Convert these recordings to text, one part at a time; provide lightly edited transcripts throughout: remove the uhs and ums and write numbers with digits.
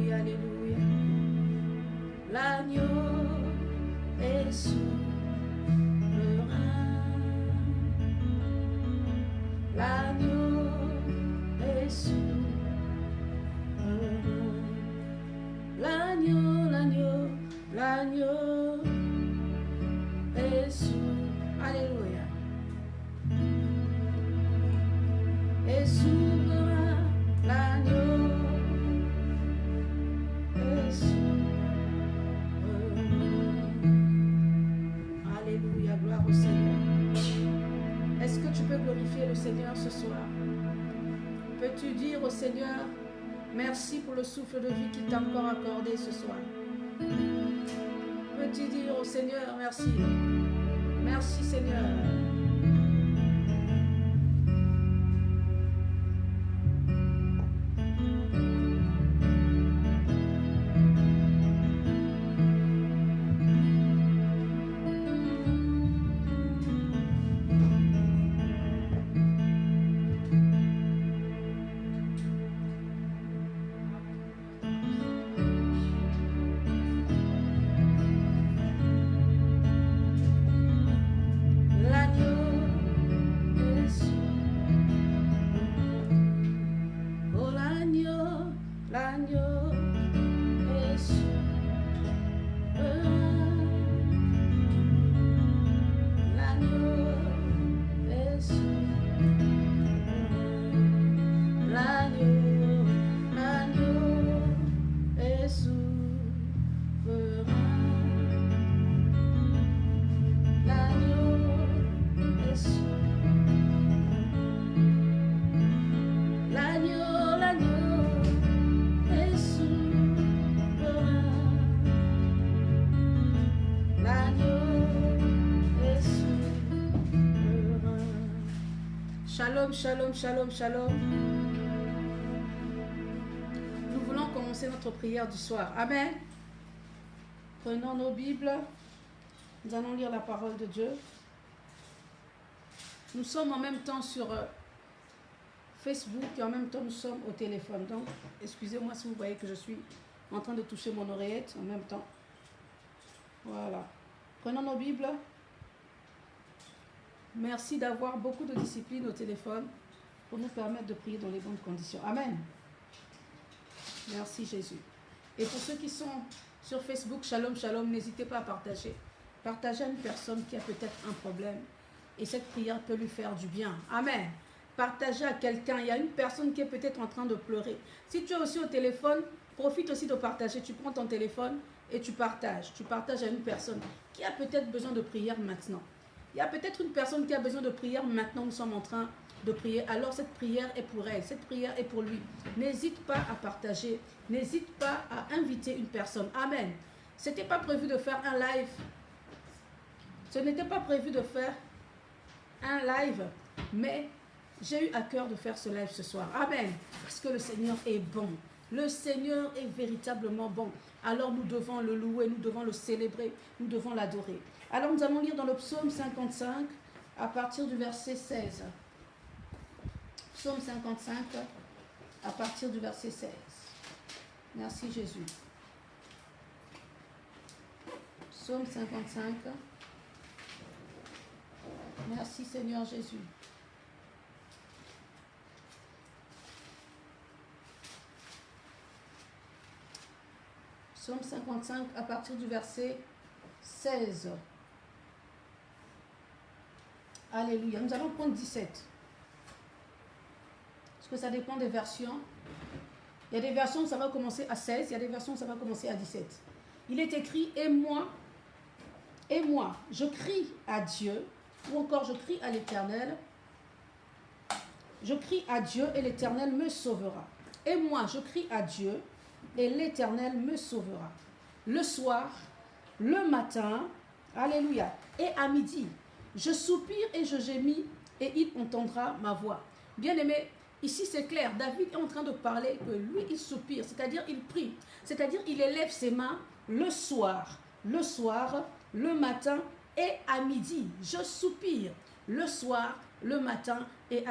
Alléluia, alléluia. L'agneau est souverain. L'agneau est souverain. L'agneau, l'agneau, l'agneau est souverain. Alléluia. Est souverain, l'agneau est souverain. Alléluia, gloire au Seigneur. Est-ce que tu peux glorifier le Seigneur ce soir? Peux-tu dire au Seigneur, merci pour le souffle de vie qu'il t'a encore accordé ce soir? Peux-tu dire au Seigneur, merci? Merci Seigneur. Shalom, shalom, shalom. Nous voulons commencer notre prière du soir. Amen. Prenons nos Bibles. Nous allons lire la parole de Dieu. Nous sommes en même temps sur Facebook et en même temps nous sommes au téléphone. Donc, excusez-moi si vous voyez que je suis en train de toucher mon oreillette en même temps. Voilà. Prenons nos Bibles. Merci d'avoir beaucoup de discipline au téléphone pour nous permettre de prier dans les bonnes conditions. Amen. Merci Jésus. Et pour ceux qui sont sur Facebook, shalom, shalom, n'hésitez pas à partager. Partagez à une personne qui a peut-être un problème et cette prière peut lui faire du bien. Amen. Partagez à quelqu'un. Il y a une personne qui est peut-être en train de pleurer. Si tu es aussi au téléphone, profite aussi de partager. Tu prends ton téléphone et tu partages. Tu partages à une personne qui a peut-être besoin de prière maintenant. Il y a peut-être une personne qui a besoin de prière maintenant, nous sommes en train de prier. Alors cette prière est pour elle, cette prière est pour lui. N'hésite pas à partager, n'hésite pas à inviter une personne. Amen. Ce n'était pas prévu de faire un live. Ce n'était pas prévu de faire un live, mais j'ai eu à cœur de faire ce live ce soir. Amen. Parce que le Seigneur est bon. Le Seigneur est véritablement bon. Alors nous devons le louer, nous devons le célébrer, nous devons l'adorer. Alors nous allons lire dans le psaume 55 à partir du verset 16. Psaume 55 à partir du verset 16. Merci Jésus. Psaume 55. Merci Seigneur Jésus. Psaume 55 à partir du verset 16. Alléluia. Nous allons prendre 17. Parce que ça dépend des versions. Il y a des versions où ça va commencer à 16. Il y a des versions où ça va commencer à 17. Il est écrit, et moi, je crie à Dieu, ou encore je crie à l'Éternel. Je crie à Dieu et l'Éternel me sauvera. Et moi, je crie à Dieu et l'Éternel me sauvera. Le soir, le matin, alléluia, et à midi, je soupire et je gémis et il entendra ma voix. Bien-aimé, ici c'est clair, David est en train de parler que lui il soupire, c'est-à-dire il prie, c'est-à-dire il élève ses mains le soir, le matin et à midi. Je soupire le soir, le matin et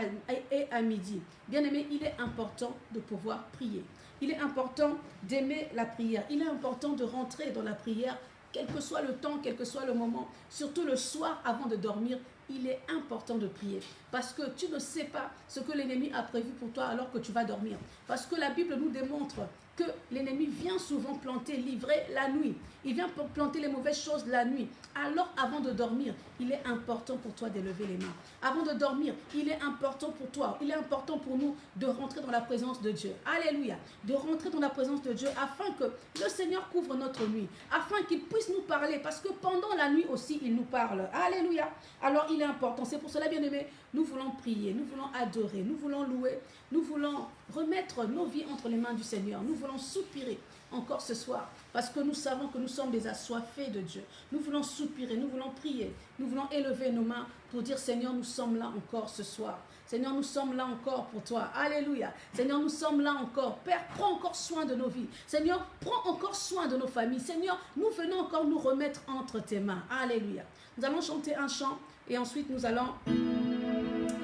à midi. Bien-aimé, il est important de pouvoir prier. il est important d'aimer la prière. Il est important de rentrer dans la prière, quel que soit le temps, quel que soit le moment, surtout le soir avant de dormir. Il est important de prier parce que tu ne sais pas ce que l'ennemi a prévu pour toi alors que tu vas dormir. Parce que la Bible nous démontre que l'ennemi vient souvent planter, livrer la nuit. Il vient planter les mauvaises choses la nuit. Alors, avant de dormir, il est important pour toi d'élever les mains. Avant de dormir, il est important pour toi, il est important pour nous de rentrer dans la présence de Dieu. Alléluia. De rentrer dans la présence de Dieu afin que le Seigneur couvre notre nuit, afin qu'il puisse nous parler, parce que pendant la nuit aussi, il nous parle. Alléluia. Alors, il est important. C'est pour cela, bien-aimés, nous voulons prier, nous voulons adorer, nous voulons louer, nous voulons remettre nos vies entre les mains du Seigneur. Nous voulons soupirer encore ce soir, parce que nous savons que nous sommes des assoiffés de Dieu. Nous voulons soupirer, nous voulons prier, nous voulons élever nos mains pour dire, Seigneur, nous sommes là encore ce soir. Seigneur, nous sommes là encore pour toi. Alléluia. Seigneur, nous sommes là encore. Père, prends encore soin de nos vies. Seigneur, prends encore soin de nos familles. Seigneur, nous venons encore nous remettre entre tes mains. Alléluia. Nous allons chanter un chant et ensuite nous allons...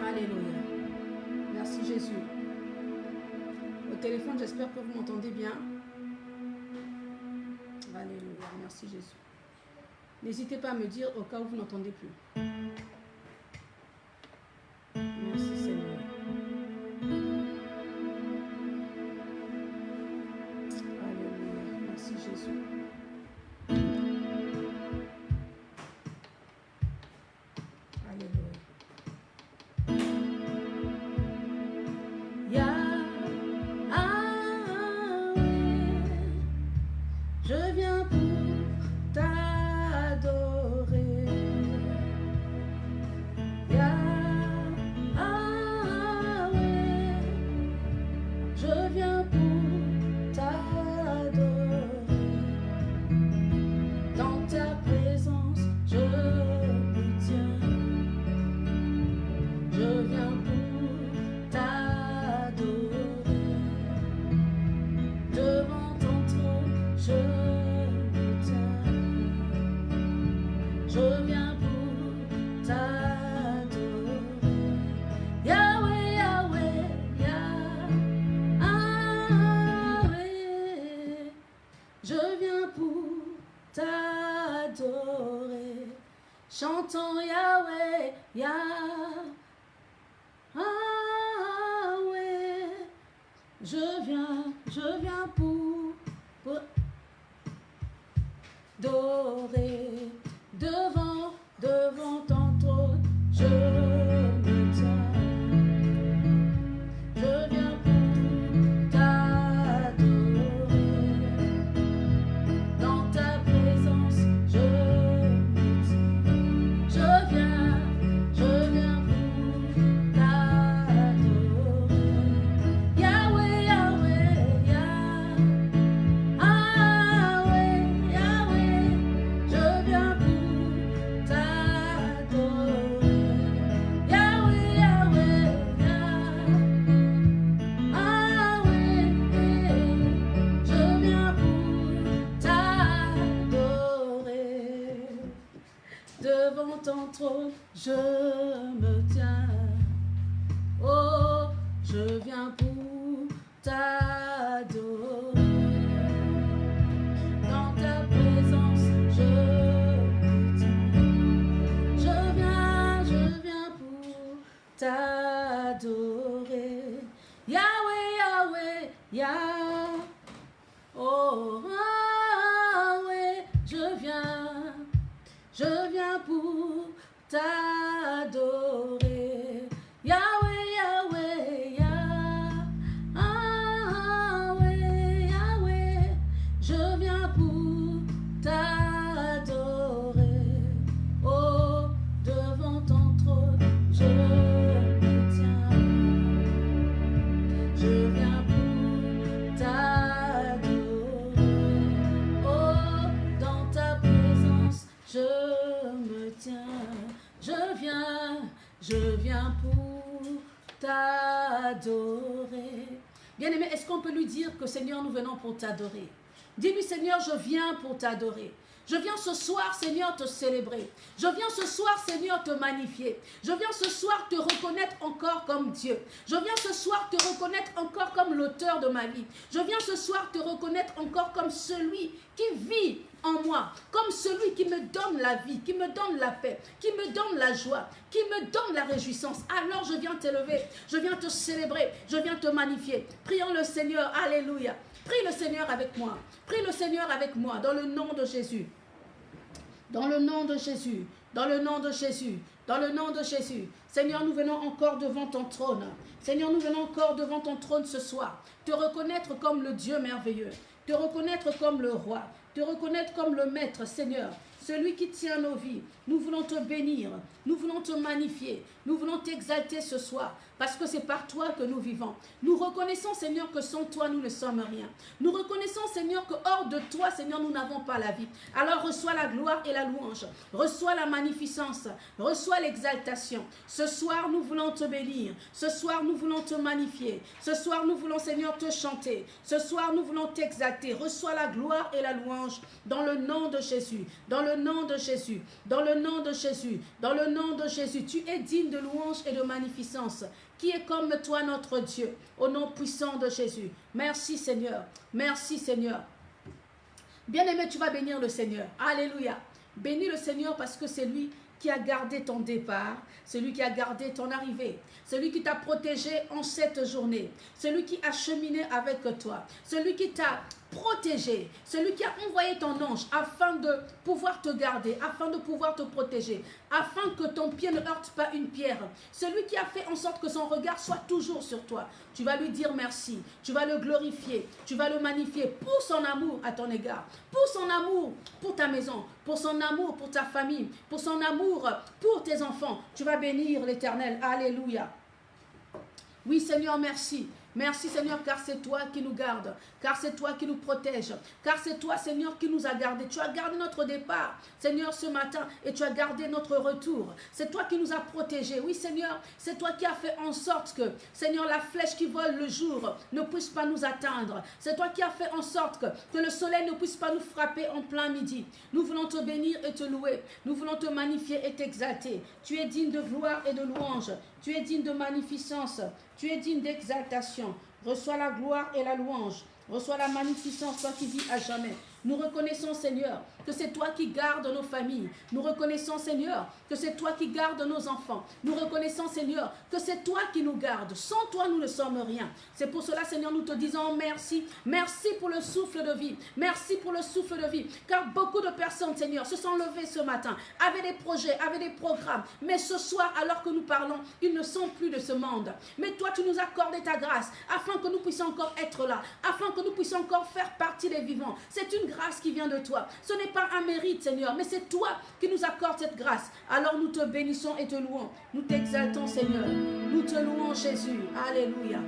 Alléluia. Merci Jésus. Au téléphone, j'espère que vous m'entendez bien. Alléluia. Merci Jésus. N'hésitez pas à me dire au cas où vous n'entendez plus. Merci Seigneur. Alléluia. Merci Jésus. Chantons Yahweh, Yahweh, je viens pour adorer devant ton trône, je me tiens, je viens pour t'adorer, dans ta présence, devant ton trône, je me tiens. Oh, je viens pour t'adorer. Dans ta présence, je me tiens. Je viens pour t'adorer. Yahweh, Yahweh, Yahweh. Oh, Yahweh, je viens pour t'adorer. Yahweh, Yahweh, Yahweh, Yahweh, je viens pour t'adorer. Oh, devant ton trône, je me tiens. Je viens pour t'adorer. Oh, dans ta présence, je me tiens, je viens pour t'adorer. Bien-aimé, est-ce qu'on peut lui dire que Seigneur, nous venons pour t'adorer? Dis-lui, Seigneur, je viens pour t'adorer. Je viens ce soir, Seigneur, te célébrer. Je viens ce soir, Seigneur, te magnifier. Je viens ce soir te reconnaître encore comme Dieu. Je viens ce soir te reconnaître encore comme l'auteur de ma vie. Je viens ce soir te reconnaître encore comme celui qui vit en moi, comme celui qui me donne la vie, qui me donne la paix, qui me donne la joie, qui me donne la réjouissance. Alors je viens t'élever, je viens te célébrer, je viens te magnifier. Prions le Seigneur, alléluia. Prie le Seigneur avec moi, prie le Seigneur avec moi, dans le nom de Jésus. Dans le nom de Jésus, dans le nom de Jésus, dans le nom de Jésus. Seigneur, nous venons encore devant ton trône. Seigneur, nous venons encore devant ton trône ce soir. Te reconnaître comme le Dieu merveilleux. Te reconnaître comme le roi. Te reconnaître comme le maître, Seigneur. Celui qui tient nos vies. Nous voulons te bénir. Nous voulons te magnifier. Nous voulons t'exalter ce soir. Parce que c'est par toi que nous vivons. Nous reconnaissons, Seigneur, que sans toi, nous ne sommes rien. Nous reconnaissons, Seigneur, que hors de toi, Seigneur, nous n'avons pas la vie. Alors reçois la gloire et la louange. Reçois la magnificence. Reçois l'exaltation. Ce soir, nous voulons te bénir. Ce soir, nous voulons te magnifier. Ce soir, nous voulons, Seigneur, te chanter. Ce soir, nous voulons t'exalter. Reçois la gloire et la louange dans le nom de Jésus. Dans le nom de Jésus. Dans le nom de Jésus. Dans le nom de Jésus. Tu es digne de louange et de magnificence. Qui est comme toi, notre Dieu, au nom puissant de Jésus. Merci Seigneur, merci Seigneur. Bien-aimé, tu vas bénir le Seigneur. Alléluia. Bénis le Seigneur parce que c'est lui qui a gardé ton départ, c'est lui qui a gardé ton arrivée, c'est lui qui t'a protégé en cette journée, c'est lui qui a cheminé avec toi, celui qui t'a protégé, celui qui a envoyé ton ange afin de pouvoir te garder, afin de pouvoir te protéger, afin que ton pied ne heurte pas une pierre, celui qui a fait en sorte que son regard soit toujours sur toi. Tu vas lui dire merci, tu vas le glorifier, tu vas le magnifier pour son amour à ton égard, pour son amour pour ta maison, pour son amour pour ta famille, pour son amour pour tes enfants. Tu vas bénir l'Éternel. Alléluia. Oui Seigneur, merci. Merci Seigneur, car c'est toi qui nous gardes, car c'est toi qui nous protège, car c'est toi Seigneur qui nous a gardés. Tu as gardé notre départ Seigneur ce matin et tu as gardé notre retour. C'est toi qui nous as protégés. Oui Seigneur, c'est toi qui as fait en sorte que Seigneur, la flèche qui vole le jour ne puisse pas nous atteindre. C'est toi qui as fait en sorte que le soleil ne puisse pas nous frapper en plein midi. Nous voulons te bénir et te louer. Nous voulons te magnifier et t'exalter. Tu es digne de gloire et de louange. Tu es digne de magnificence. Tu es digne d'exaltation. Reçois la gloire et la louange. Reçois la magnificence, toi qui vis à jamais. Nous reconnaissons, Seigneur, que c'est toi qui gardes nos familles. Nous reconnaissons, Seigneur, que c'est toi qui gardes nos enfants. Nous reconnaissons, Seigneur, que c'est toi qui nous gardes. Sans toi, nous ne sommes rien. C'est pour cela, Seigneur, nous te disons merci. Merci pour le souffle de vie. Merci pour le souffle de vie. Car beaucoup de personnes, Seigneur, se sont levées ce matin, avaient des projets, avaient des programmes. Mais ce soir, alors que nous parlons, ils ne sont plus de ce monde. Mais toi, tu nous as accordé ta grâce afin que nous puissions encore être là, afin que nous puissions encore faire partie des vivants. C'est une grâce qui vient de toi. Ce n'est pas un mérite, Seigneur, mais c'est toi qui nous accordes cette grâce. Alors nous te bénissons et te louons. Nous t'exaltons, Seigneur. Nous te louons, Jésus. Alléluia.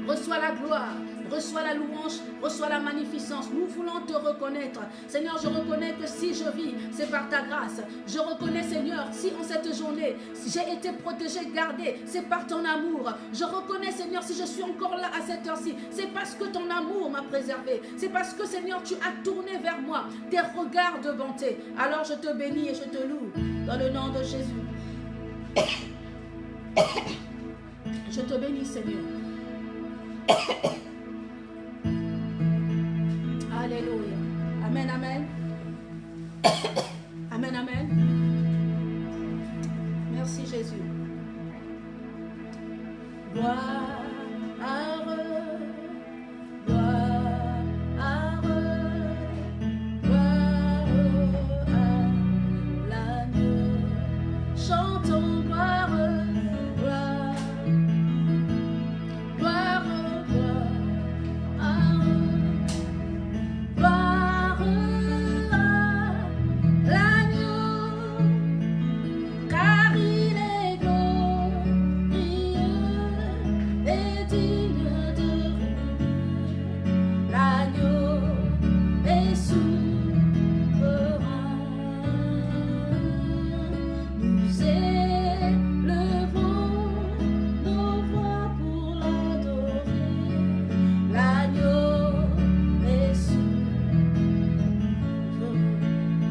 Reçois la gloire, reçois la louange, reçois la magnificence. Nous voulons te reconnaître. Seigneur, je reconnais que si je vis, c'est par ta grâce. Je reconnais, Seigneur, si en cette journée, si j'ai été protégé, gardé, c'est par ton amour. Je reconnais, Seigneur, si je suis encore là à cette heure-ci, c'est parce que ton amour m'a préservé. C'est parce que, Seigneur, tu as tourné vers moi tes regards de bonté. Alors je te bénis et je te loue dans le nom de Jésus. Je te bénis, Seigneur. Alléluia. Amen, amen. Amen, amen. Merci Jésus. Gloire à l'agneau. Chantons gloire. Car il est glorieux.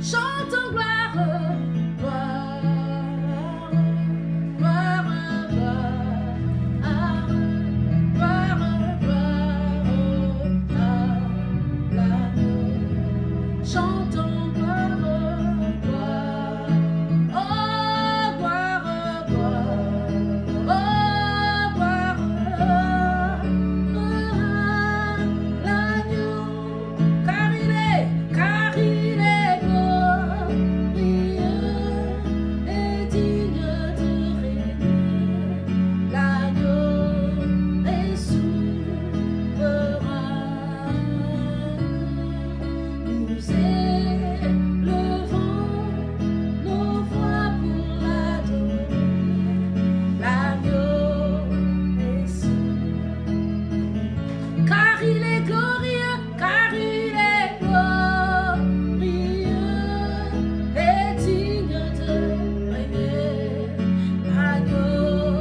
Chantons gloire, gloire, gloire, gloire, gloire, gloire à l'agneau. Chantons gloire, gloire, oh gloire, gloire, oh gloire à l'agneau. Car il est glorieux et digne de régner. L'agneau est souverain. Nous élevons nos voix pour l'adorer. L'agneau est souverain. Car il est glorieux, car il est glorieux et digne de régner. L'agneau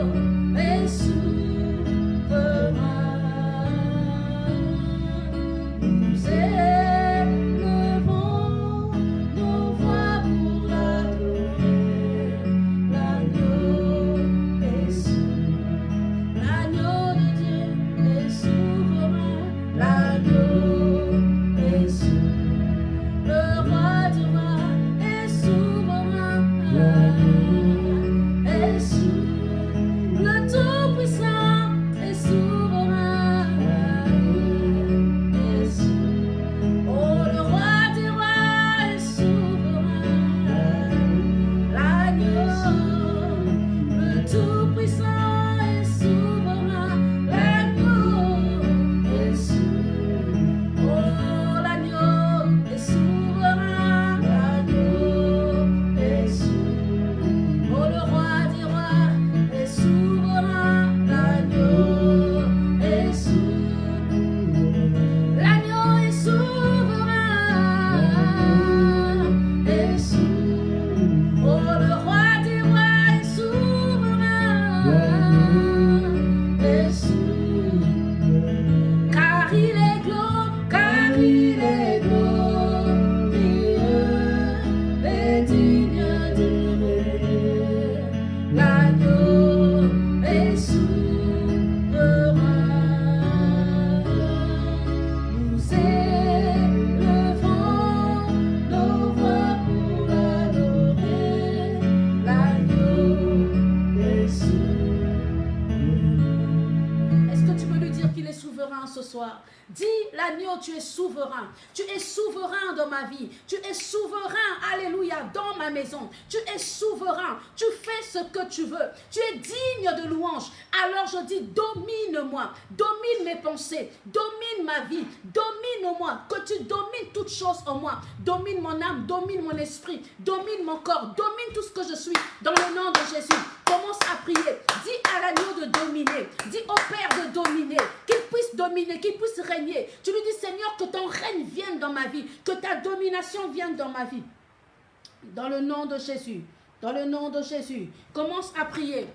est souverain. Nous élevons nos voix pour l'adorer. L'agneau est souverain. L'agneau de Dieu est souverain. L'agneau est souverain. Le roi du roi est souverain. Est souverain. Le Tout-Puissant est souverain. Est souverain. Oh, le roi des rois est souverain. L'agneau, le Tout-Puissant est souverain. L'agneau est souverain. Oh, l'agneau est souverain. L'agneau est souverain. Oh, le roi des rois est souverain. L'agneau est souverain. L'agneau est souverain. Est souverain. Oh, le roi des rois est souverain. Est souverain. Car il est glorieux et digne de régner. L'agneau est souverain. Nous élevons nos voix pour l'adorer. L'agneau est souverain. Est-ce que tu peux lui dire qu'il est souverain ce soir? Dis, l'agneau, tu es souverain. Tu es souverain dans ma vie. Tu es souverain, alléluia, dans ma maison. Tu es souverain. Tu fais ce que tu veux. Tu es digne de louange. Alors je dis, domine-moi. Domine mes pensées. Domine ma vie. Domine-moi. Que tu domines toutes choses en moi. Domine mon âme. Domine mon esprit. Domine mon corps. Domine tout ce que je suis. Dans le nom de Jésus. Commence à prier. Dis à l'agneau de dominer. Dis au Père de dominer. Qu'il puisse dominer. Qu'il puisse régner. Tu lui dis, Seigneur, que ton règne vienne dans ma vie, que ta domination vienne dans ma vie. Dans le nom de Jésus. Dans le nom de Jésus, commence à prier,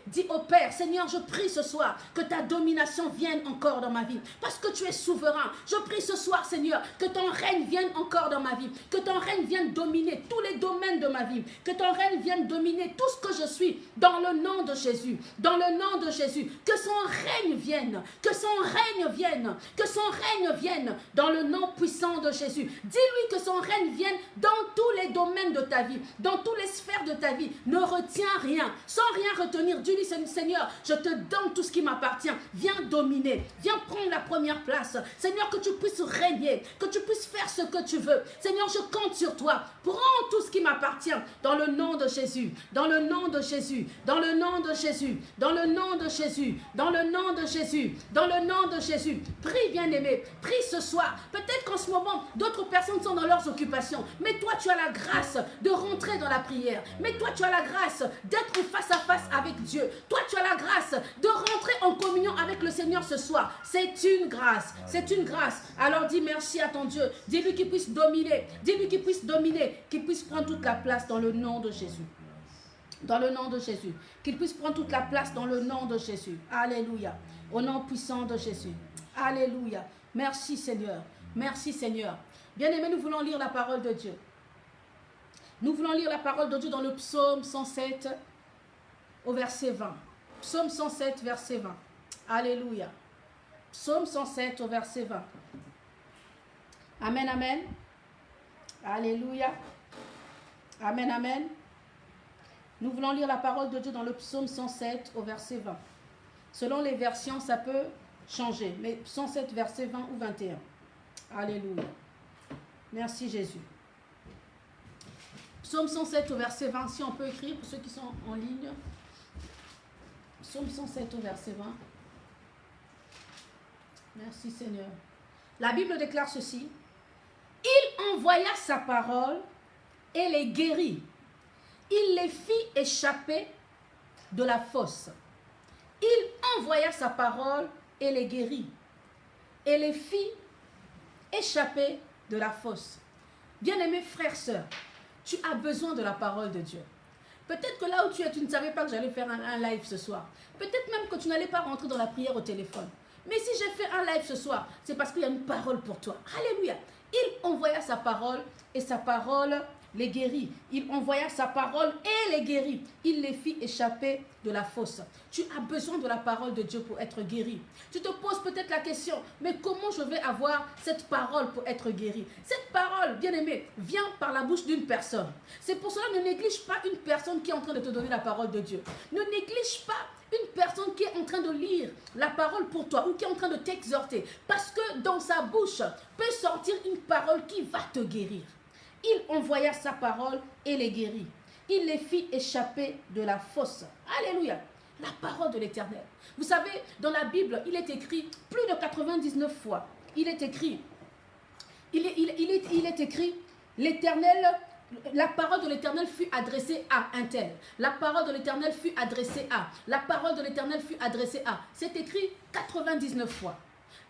dis au Père, Seigneur, je prie ce soir que ta domination vienne encore dans ma vie, parce que tu es souverain. Je prie ce soir, Seigneur, que ton règne vienne encore dans ma vie, que ton règne vienne dominer tous les domaines de ma vie, que ton règne vienne dominer tout ce que je suis, dans le nom de Jésus, dans le nom de Jésus, que son règne vienne, que son règne vienne, que son règne vienne, dans le nom puissant de Jésus. Dis-lui que son règne vienne dans tous les domaines de ta vie, dans toutes les sphères de ta vie. Ne retiens rien, sans rien retenir. Dis-lui, Seigneur, je te donne tout ce qui m'appartient. Viens dominer, viens prendre la première place. Seigneur, que tu puisses régner, que tu puisses faire ce que tu veux. Seigneur, je compte sur toi. Prends tout ce qui m'appartient, dans le nom de Jésus, dans le nom de Jésus, dans le nom de Jésus, dans le nom de Jésus, dans le nom de Jésus, dans le nom de Jésus. Prie, bien-aimé, prie ce soir. Peut-être qu'en ce moment, d'autres personnes sont dans leurs occupations, mais toi, tu as la grâce de rentrer dans la prière. Mais toi, tu as la grâce d'être face à face avec Dieu. Toi, tu as la grâce de rentrer en communion avec le Seigneur ce soir. C'est une grâce. C'est une grâce. Alors dis merci à ton Dieu. Dis-lui qu'il puisse dominer. Dis-lui qu'il puisse dominer. Qu'il puisse prendre toute la place dans le nom de Jésus. Dans le nom de Jésus. Qu'il puisse prendre toute la place dans le nom de Jésus. Alléluia. Au nom puissant de Jésus. Alléluia. Merci Seigneur. Merci Seigneur. Bien-aimés, nous voulons lire la parole de Dieu. Nous voulons lire la parole de Dieu dans le psaume 107 au verset 20. Psaume 107, verset 20. Alléluia. Psaume 107 au verset 20. Amen, amen. Alléluia. Amen, amen. Nous voulons lire la parole de Dieu dans le psaume 107 au verset 20. Selon les versions, ça peut changer, mais 107 verset 20 ou 21. Alléluia. Merci Jésus. Psaume 107 au verset 20, si on peut écrire pour ceux qui sont en ligne. Psaume 107 au verset 20. Merci Seigneur. La Bible déclare ceci. Il envoya sa parole et les guérit. Il les fit échapper de la fosse. Il envoya sa parole et les guérit. Et les fit échapper de la fosse. Bien-aimés frères, sœurs, tu as besoin de la parole de Dieu. Peut-être que là où tu es, tu ne savais pas que j'allais faire un live ce soir. Peut-être même que tu n'allais pas rentrer dans la prière au téléphone. Mais si j'ai fait un live ce soir, c'est parce qu'il y a une parole pour toi. Alléluia. Il envoya sa parole et sa parole les guérit. Il envoya sa parole et les guérit. Il les fit échapper de la fosse. Tu as besoin de la parole de Dieu pour être guéri. Tu te poses peut-être la question, mais comment je vais avoir cette parole pour être guéri? Cette parole, bien aimé, vient par la bouche d'une personne. C'est pour cela, ne néglige pas une personne qui est en train de te donner la parole de Dieu. Ne néglige pas une personne qui est en train de lire la parole pour toi ou qui est en train de t'exhorter. Parce que dans sa bouche peut sortir une parole qui va te guérir. Il envoya sa parole et les guérit. Il les fit échapper de la fosse. Alléluia. La parole de l'Éternel. Vous savez, dans la Bible, il est écrit plus de 99 fois. Il est écrit, l'Éternel, la parole de l'Éternel fut adressée à un tel. La parole de l'Éternel fut adressée à. La parole de l'Éternel fut adressée à. C'est écrit 99 fois.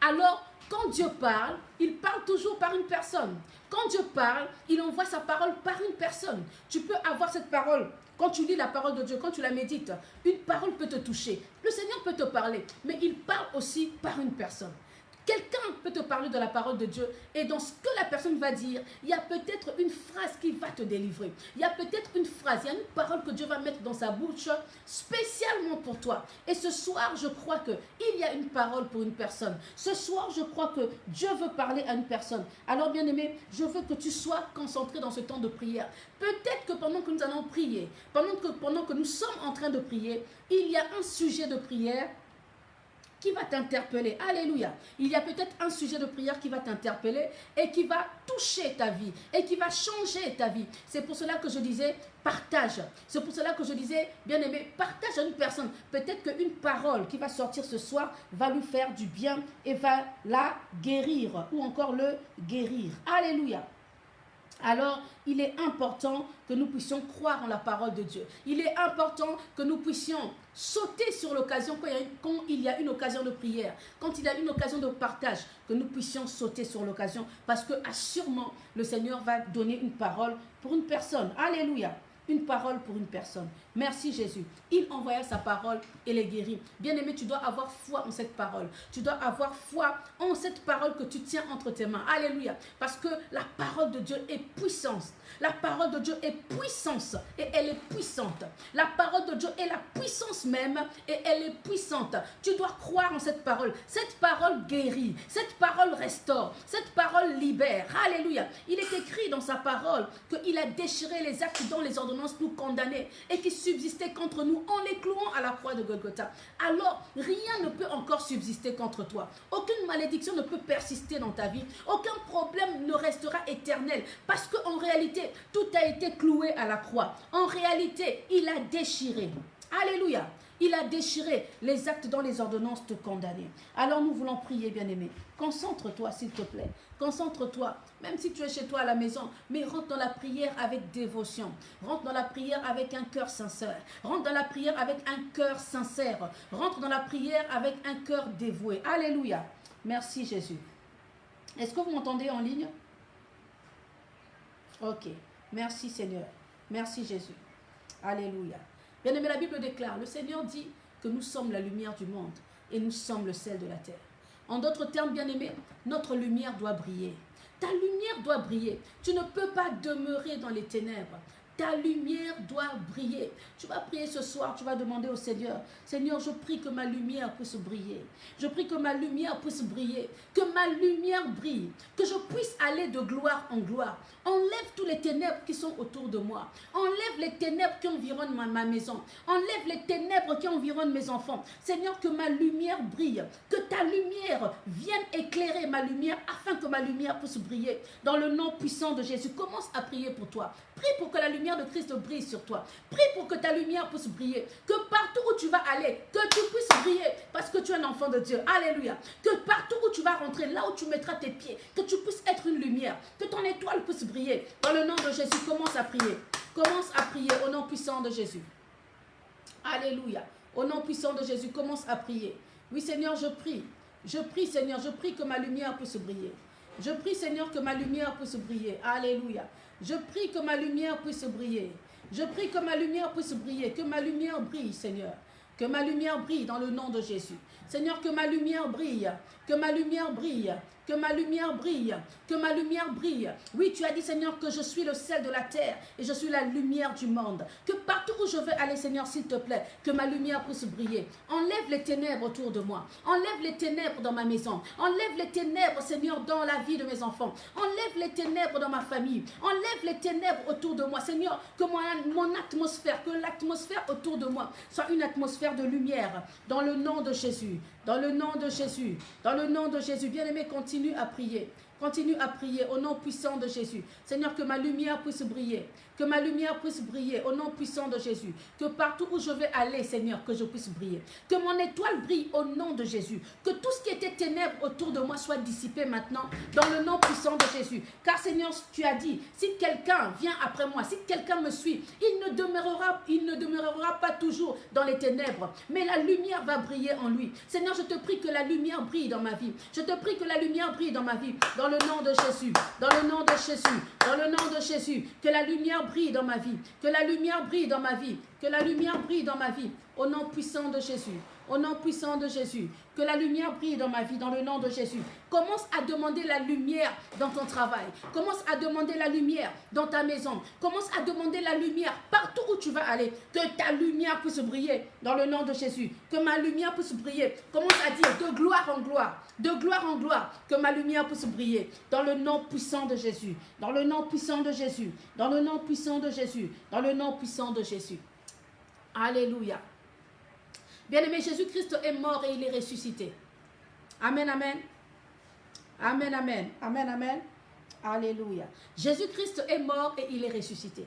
Alors, quand Dieu parle, il parle toujours par une personne. Quand Dieu parle, il envoie sa parole par une personne. Tu peux avoir cette parole. Quand tu lis la parole de Dieu, quand tu la médites, une parole peut te toucher. Le Seigneur peut te parler, mais il parle aussi par une personne. Quelqu'un peut te parler de la parole de Dieu et dans ce que la personne va dire, il y a peut-être une phrase qui va te délivrer. Il y a peut-être une phrase, il y a une parole que Dieu va mettre dans sa bouche spécialement pour toi. Et ce soir, je crois qu'il y a une parole pour une personne. Ce soir, je crois que Dieu veut parler à une personne. Alors bien aimé, je veux que tu sois concentré dans ce temps de prière. Peut-être que pendant que nous allons prier, pendant que nous sommes en train de prier, il y a un sujet de prière qui va t'interpeller. Alléluia. Il y a peut-être un sujet de prière qui va t'interpeller et qui va toucher ta vie et qui va changer ta vie. C'est pour cela que je disais partage. C'est pour cela que je disais, bien aimé, partage à une personne. Peut-être qu'une parole qui va sortir ce soir va lui faire du bien et va la guérir ou encore le guérir. Alléluia. Alors, il est important que nous puissions croire en la parole de Dieu. Il est important que nous puissions sauter sur l'occasion quand il y a une occasion de prière, quand il y a une occasion de partage, que nous puissions sauter sur l'occasion parce que assurément, le Seigneur va donner une parole pour une personne. Alléluia. Une parole pour une personne. Merci Jésus. Il envoya sa parole et les guérit. Bien-aimé, tu dois avoir foi en cette parole. Tu dois avoir foi en cette parole que tu tiens entre tes mains. Alléluia. Parce que la parole de Dieu est puissance. La parole de Dieu est puissance et elle est puissante. La parole de Dieu est la puissance même et elle est puissante. Tu dois croire en cette parole. Cette parole guérit. Cette parole restaure. Cette parole libère. Alléluia. Il est écrit dans sa parole qu'il a déchiré les actes dont les ordonnances nous condamnaient et qui subsistaient contre nous en les clouant à la croix de Golgotha. Alors, rien ne peut encore subsister contre toi. Aucune malédiction ne peut persister dans ta vie. Aucun problème ne restera éternel parce qu'en réalité, tout a été cloué à la croix. En réalité, il a déchiré. Alléluia. Il a déchiré les actes dont les ordonnances te condamnaient. Alors nous voulons prier, bien-aimé. Concentre-toi, s'il te plaît. Concentre-toi, même si tu es chez toi à la maison, mais rentre dans la prière avec dévotion. Rentre dans la prière avec un cœur sincère. Rentre dans la prière avec un cœur sincère. Rentre dans la prière avec un cœur dévoué. Alléluia. Merci Jésus. Est-ce que vous m'entendez en ligne? Ok. Merci Seigneur. Merci Jésus. Alléluia. Bien aimé, la Bible déclare, le Seigneur dit que nous sommes la lumière du monde et nous sommes le sel de la terre. En d'autres termes, bien-aimés, notre lumière doit briller. Ta lumière doit briller. Tu ne peux pas demeurer dans les ténèbres. Ta lumière doit briller. Tu vas prier ce soir, tu vas demander au Seigneur, Seigneur, je prie que ma lumière puisse briller. Je prie que ma lumière puisse briller, que ma lumière brille, que je puisse aller de gloire en gloire. Enlève tous les ténèbres qui sont autour de moi. Enlève les ténèbres qui environnent ma maison. Enlève les ténèbres qui environnent mes enfants. Seigneur, que ma lumière brille, que ta lumière vienne éclairer ma lumière afin que ma lumière puisse briller. Dans le nom puissant de Jésus, commence à prier pour toi. Prie pour que la lumière de Christ brille sur toi. Prie pour que ta lumière puisse briller. Que partout où tu vas aller, que tu puisses briller parce que tu es un enfant de Dieu. Alléluia. Que partout où tu vas rentrer, là où tu mettras tes pieds, que tu puisses être une lumière. Que ton étoile puisse briller. Dans le nom de Jésus, commence à prier. Commence à prier au nom puissant de Jésus. Alléluia. Au nom puissant de Jésus, commence à prier. Oui, Seigneur, je prie. Je prie, Seigneur, je prie que ma lumière puisse briller. Je prie, Seigneur, que ma lumière puisse briller. Alléluia. Je prie que ma lumière puisse briller. Je prie que ma lumière puisse briller. Que ma lumière brille, Seigneur. Que ma lumière brille dans le nom de Jésus. Seigneur, que ma lumière brille. Que ma lumière brille. Que ma lumière brille, que ma lumière brille. Oui, tu as dit, Seigneur, que je suis le sel de la terre et je suis la lumière du monde. Que partout où je vais aller, Seigneur, s'il te plaît, que ma lumière puisse briller. Enlève les ténèbres autour de moi. Enlève les ténèbres dans ma maison. Enlève les ténèbres, Seigneur, dans la vie de mes enfants. Enlève les ténèbres dans ma famille. Enlève les ténèbres autour de moi. Seigneur, que mon atmosphère, que l'atmosphère autour de moi soit une atmosphère de lumière. Dans le nom de Jésus. Dans le nom de Jésus. Dans le nom de Jésus. Bien-aimé, continue à prier. Continue à prier au nom puissant de Jésus. Seigneur, que ma lumière puisse briller. Que ma lumière puisse briller au nom puissant de Jésus. Que partout où je vais aller, Seigneur, que je puisse briller. Que mon étoile brille au nom de Jésus. Que tout ce qui était ténèbres autour de moi soit dissipé maintenant dans le nom puissant de Jésus. Car Seigneur, tu as dit, si quelqu'un vient après moi, si quelqu'un me suit, il ne demeurera pas toujours dans les ténèbres. Mais la lumière va briller en lui. Seigneur, je te prie que la lumière brille dans ma vie. Je te prie que la lumière brille dans ma vie. Dans le nom de Jésus. Dans le nom de Jésus. Dans le nom de Jésus. Que la lumière brille dans ma vie. Que la lumière brille dans ma vie. Que la lumière brille dans ma vie. Au nom puissant de Jésus. Au nom puissant de Jésus. Que la lumière brille dans ma vie, dans le nom de Jésus. Commence à demander la lumière dans ton travail. Commence à demander la lumière dans ta maison. Commence à demander la lumière partout où tu vas aller. Que ta lumière puisse briller dans le nom de Jésus. Que ma lumière puisse briller. Commence à dire de gloire en gloire. De gloire en gloire. Que ma lumière puisse briller dans le nom puissant de Jésus. Dans le nom puissant de Jésus. Dans le nom puissant de Jésus. Dans le nom puissant de Jésus. Alléluia. Bien-aimé, Jésus-Christ est mort et il est ressuscité. Amen, amen. Amen, amen. Amen, amen. Alléluia. Jésus-Christ est mort et il est ressuscité.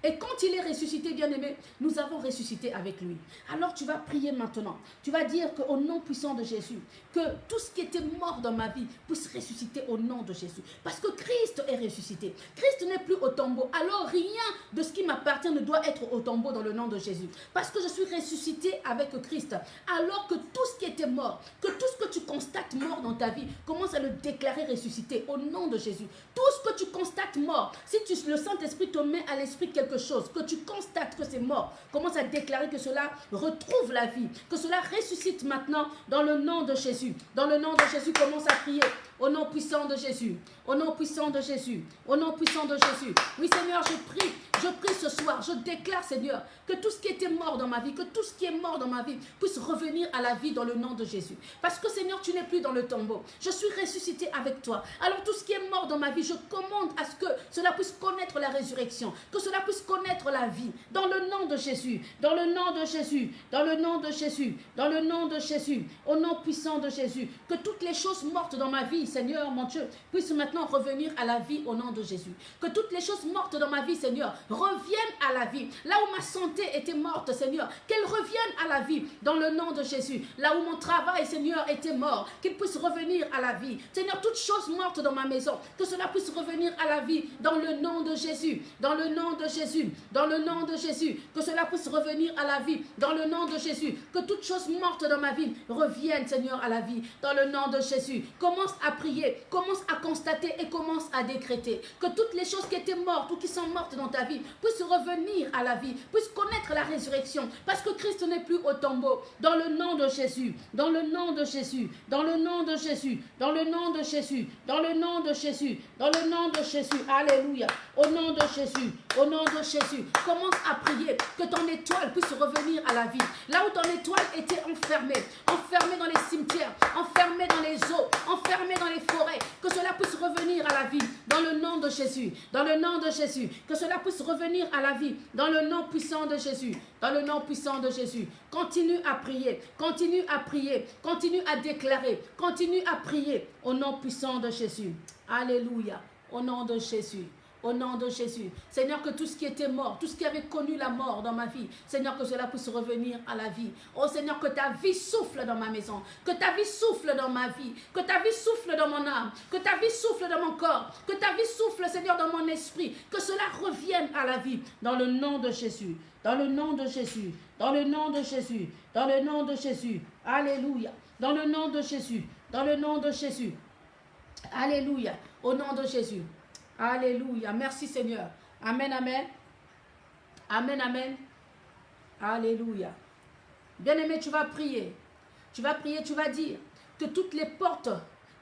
Et quand il est ressuscité, bien-aimé, nous avons ressuscité avec lui. Alors tu vas prier maintenant. Tu vas dire qu'au nom puissant de Jésus, que tout ce qui était mort dans ma vie puisse ressusciter au nom de Jésus. Parce que Christ est ressuscité. Christ n'est plus au tombeau. Alors rien de ce qui m'appartient ne doit être au tombeau dans le nom de Jésus. Parce que je suis ressuscité avec Christ. Alors que tout ce qui était mort, que tout ce que tu constates mort dans ta vie, commence à le déclarer ressuscité au nom de Jésus. Tout ce que tu constates mort, si le Saint-Esprit te met à l'esprit quelque chose, que tu constates que c'est mort, commence à déclarer que cela retrouve la vie, que cela ressuscite maintenant dans le nom de Jésus. Dans le nom de Jésus, commence à prier. Au nom puissant de Jésus. Au nom puissant de Jésus. Au nom puissant de Jésus. Oui, Seigneur, je prie ce soir. Je déclare, Seigneur, que tout ce qui était mort dans ma vie, que tout ce qui est mort dans ma vie puisse revenir à la vie dans le nom de Jésus. Parce que, Seigneur, tu n'es plus dans le tombeau. Je suis ressuscité avec toi. Alors, tout ce qui est mort dans ma vie, je commande à ce que cela puisse connaître la résurrection. Que cela puisse connaître la vie. Dans le nom de Jésus. Dans le nom de Jésus. Dans le nom de Jésus. Dans le nom de Jésus. Au nom puissant de Jésus. Que toutes les choses mortes dans ma vie, Seigneur, mon Dieu, puissent maintenant revenir à la vie au nom de Jésus. Que toutes les choses mortes dans ma vie, Seigneur, reviennent à la vie. Là où ma santé était morte, Seigneur, qu'elle revienne à la vie dans le nom de Jésus. Là où mon travail, Seigneur, était mort, qu'il puisse revenir à la vie. Seigneur, toutes choses mortes dans ma maison, que cela puisse revenir à la vie dans le nom de Jésus. Dans le nom de Jésus. Dans le nom de Jésus. Que cela puisse revenir à la vie dans le nom de Jésus. Que toutes choses mortes dans ma vie reviennent, Seigneur, à la vie dans le nom de Jésus. Commence à prier, commence à constater et commence à décréter que toutes les choses qui étaient mortes ou qui sont mortes dans ta vie puissent revenir revenir à la vie, puissent connaître la résurrection, parce que Christ n'est plus au tombeau. Dans le nom de Jésus, dans le nom de Jésus, dans le nom de Jésus, dans le nom de Jésus, dans le nom de Jésus, dans le nom de Jésus. Alléluia. Au nom de Jésus, au nom de Jésus. Commence à prier que ton étoile puisse revenir à la vie. Là où ton étoile était enfermée dans les cimetières, enfermée dans les eaux, enfermée dans les forêts, que cela puisse revenir à la vie dans le nom de Jésus, dans le nom de Jésus, que cela puisse revenir à la vie dans le nom puissant de Jésus, dans le nom puissant de Jésus. Continue à prier, continue à prier, continue à déclarer, continue à prier au nom puissant de Jésus. Alléluia, au nom de Jésus. Au nom de Jésus. Seigneur, que tout ce qui était mort, tout ce qui avait connu la mort dans ma vie, Seigneur, que cela puisse revenir à la vie. Oh Seigneur, que ta vie souffle dans ma maison, que ta vie souffle dans ma vie, que ta vie souffle dans mon âme, que ta vie souffle dans mon corps, que ta vie souffle, Seigneur, dans mon esprit, que cela revienne à la vie, dans le nom de Jésus, dans le nom de Jésus, dans le nom de Jésus, dans le nom de Jésus. Alléluia. Dans le nom de Jésus, dans le nom de Jésus. Alléluia. Au nom de Jésus. Alléluia. Merci Seigneur. Amen, amen. Amen, amen. Alléluia. Bien-aimé, tu vas prier. Tu vas prier, tu vas dire que toutes les portes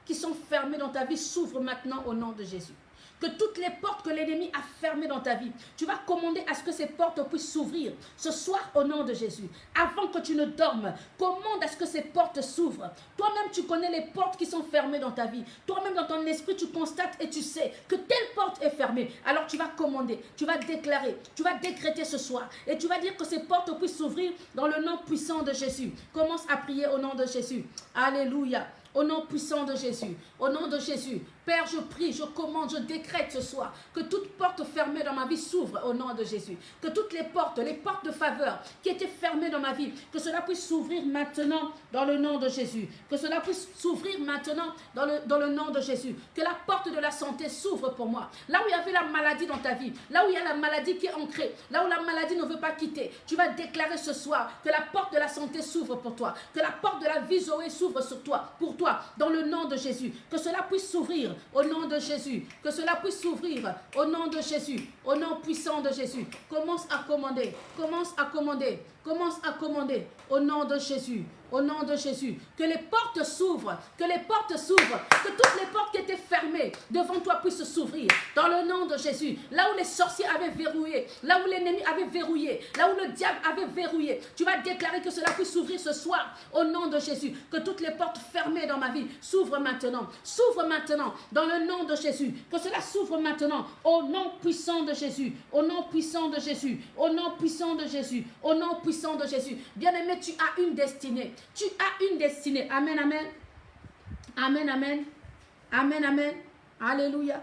qui sont fermées dans ta vie s'ouvrent maintenant au nom de Jésus. Que toutes les portes que l'ennemi a fermées dans ta vie, tu vas commander à ce que ces portes puissent s'ouvrir ce soir au nom de Jésus. Avant que tu ne dormes, commande à ce que ces portes s'ouvrent. Toi-même, tu connais les portes qui sont fermées dans ta vie. Toi-même, dans ton esprit, tu constates et tu sais que telle porte est fermée. Alors, tu vas commander, tu vas déclarer, tu vas décréter ce soir. Et tu vas dire que ces portes puissent s'ouvrir dans le nom puissant de Jésus. Commence à prier au nom de Jésus. Alléluia. Au nom puissant de Jésus, au nom de Jésus, Père, je prie, je commande, je décrète ce soir que toute porte fermée dans ma vie s'ouvre au nom de Jésus. Que toutes les portes de faveur qui étaient fermées dans ma vie, que cela puisse s'ouvrir maintenant dans le nom de Jésus. Que cela puisse s'ouvrir maintenant dans le nom de Jésus. Que la porte de la santé s'ouvre pour moi. Là où il y avait la maladie dans ta vie, là où il y a la maladie qui est ancrée, là où la maladie ne veut pas quitter, tu vas déclarer ce soir que la porte de la santé s'ouvre pour toi. Que la porte de la vie Zoé s'ouvre sur toi, pour toi, dans le nom de Jésus. Que cela puisse s'ouvrir au nom de Jésus. Que cela puisse s'ouvrir au nom de Jésus. Au nom puissant de Jésus. Commence à commander. Commence à commander. Commence à commander au nom de Jésus. Au nom de Jésus. Que les portes s'ouvrent. Que les portes s'ouvrent. Que toutes les portes qui étaient fermées devant toi puissent s'ouvrir. Dans le nom de Jésus. Là où les sorciers avaient verrouillé. Là où l'ennemi avait verrouillé. Là où le diable avait verrouillé. Tu vas déclarer que cela puisse s'ouvrir ce soir. Au nom de Jésus. Que toutes les portes fermées dans ma vie s'ouvrent maintenant. S'ouvrent maintenant. Dans le nom de Jésus. Que cela s'ouvre maintenant. Au nom puissant de Jésus. Au nom puissant de Jésus. Au nom puissant de Jésus. Au nom puissant de Jésus. Bien-aimé, tu as une destinée. Tu as une destinée. Amen, amen. Amen, amen. Amen, amen. Alléluia.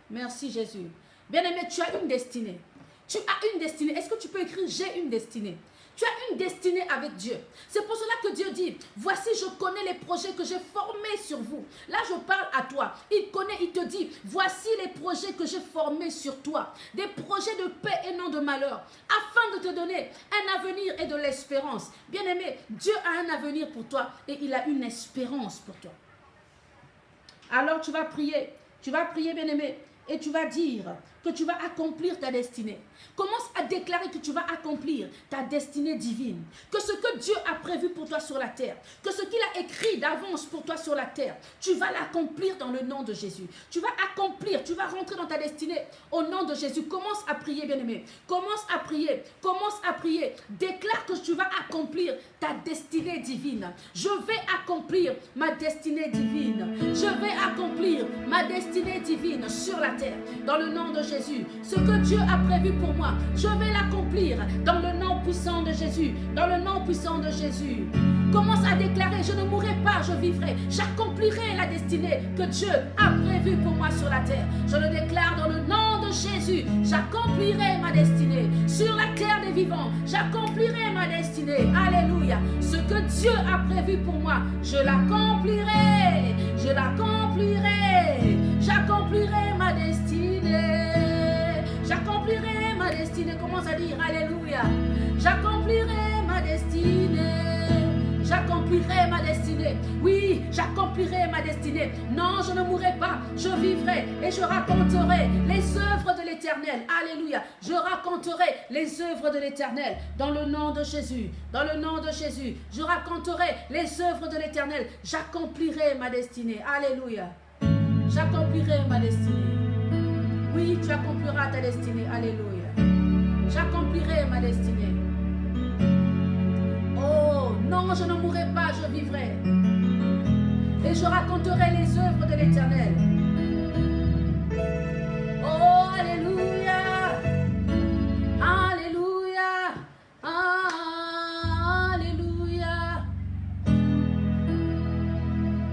Merci Jésus. Bien-aimé, tu as une destinée. Tu as une destinée. Est-ce que tu peux écrire « J'ai une destinée » ? Tu as une destinée avec Dieu. C'est pour cela que Dieu dit, voici, je connais les projets que j'ai formés sur vous. Là, je parle à toi. Il connaît, il te dit, voici les projets que j'ai formés sur toi. Des projets de paix et non de malheur, afin de te donner un avenir et de l'espérance. Bien-aimé, Dieu a un avenir pour toi et il a une espérance pour toi. Alors, tu vas prier, bien-aimé, et tu vas dire que tu vas accomplir ta destinée. Commence à déclarer que tu vas accomplir ta destinée divine. Que ce que Dieu a prévu pour toi sur la terre, que ce qu'il a écrit d'avance pour toi sur la terre, tu vas l'accomplir dans le nom de Jésus. Tu vas accomplir, tu vas rentrer dans ta destinée au nom de Jésus. Commence à prier, bien-aimé. Commence à prier, commence à prier. Déclare que tu vas accomplir ta destinée divine. Je vais accomplir ma destinée divine. Je vais accomplir ma destinée divine sur la terre, dans le nom de Jésus. Ce que Dieu a prévu pour moi, je vais l'accomplir dans le nom puissant de Jésus. Dans le nom puissant de Jésus. Commence à déclarer, je ne mourrai pas, je vivrai. J'accomplirai la destinée que Dieu a prévue pour moi sur la terre. Je le déclare dans le nom de Jésus. J'accomplirai ma destinée sur la terre des vivants. J'accomplirai ma destinée. Alléluia. Ce que Dieu a prévu pour moi, je l'accomplirai. Je l'accomplirai. J'accomplirai ma destinée. J'accomplirai ma destinée. Commence à dire Alléluia. J'accomplirai ma destinée. j'accomplirai ma destinée. Oui, j'accomplirai ma destinée. Non, je ne mourrai pas, je vivrai et je raconterai les œuvres de l'Éternel. Alléluia. Je raconterai les œuvres de l'Éternel dans le nom de Jésus. Dans le nom de Jésus, je raconterai les œuvres de l'Éternel. J'accomplirai ma destinée. Alléluia. J'accomplirai ma destinée. Oui, tu accompliras ta destinée. Alléluia. J'accomplirai ma destinée. Oh, non, je ne mourrai pas, je vivrai. Et je raconterai les œuvres de l'Éternel. Oh, alléluia. Alléluia. Alléluia.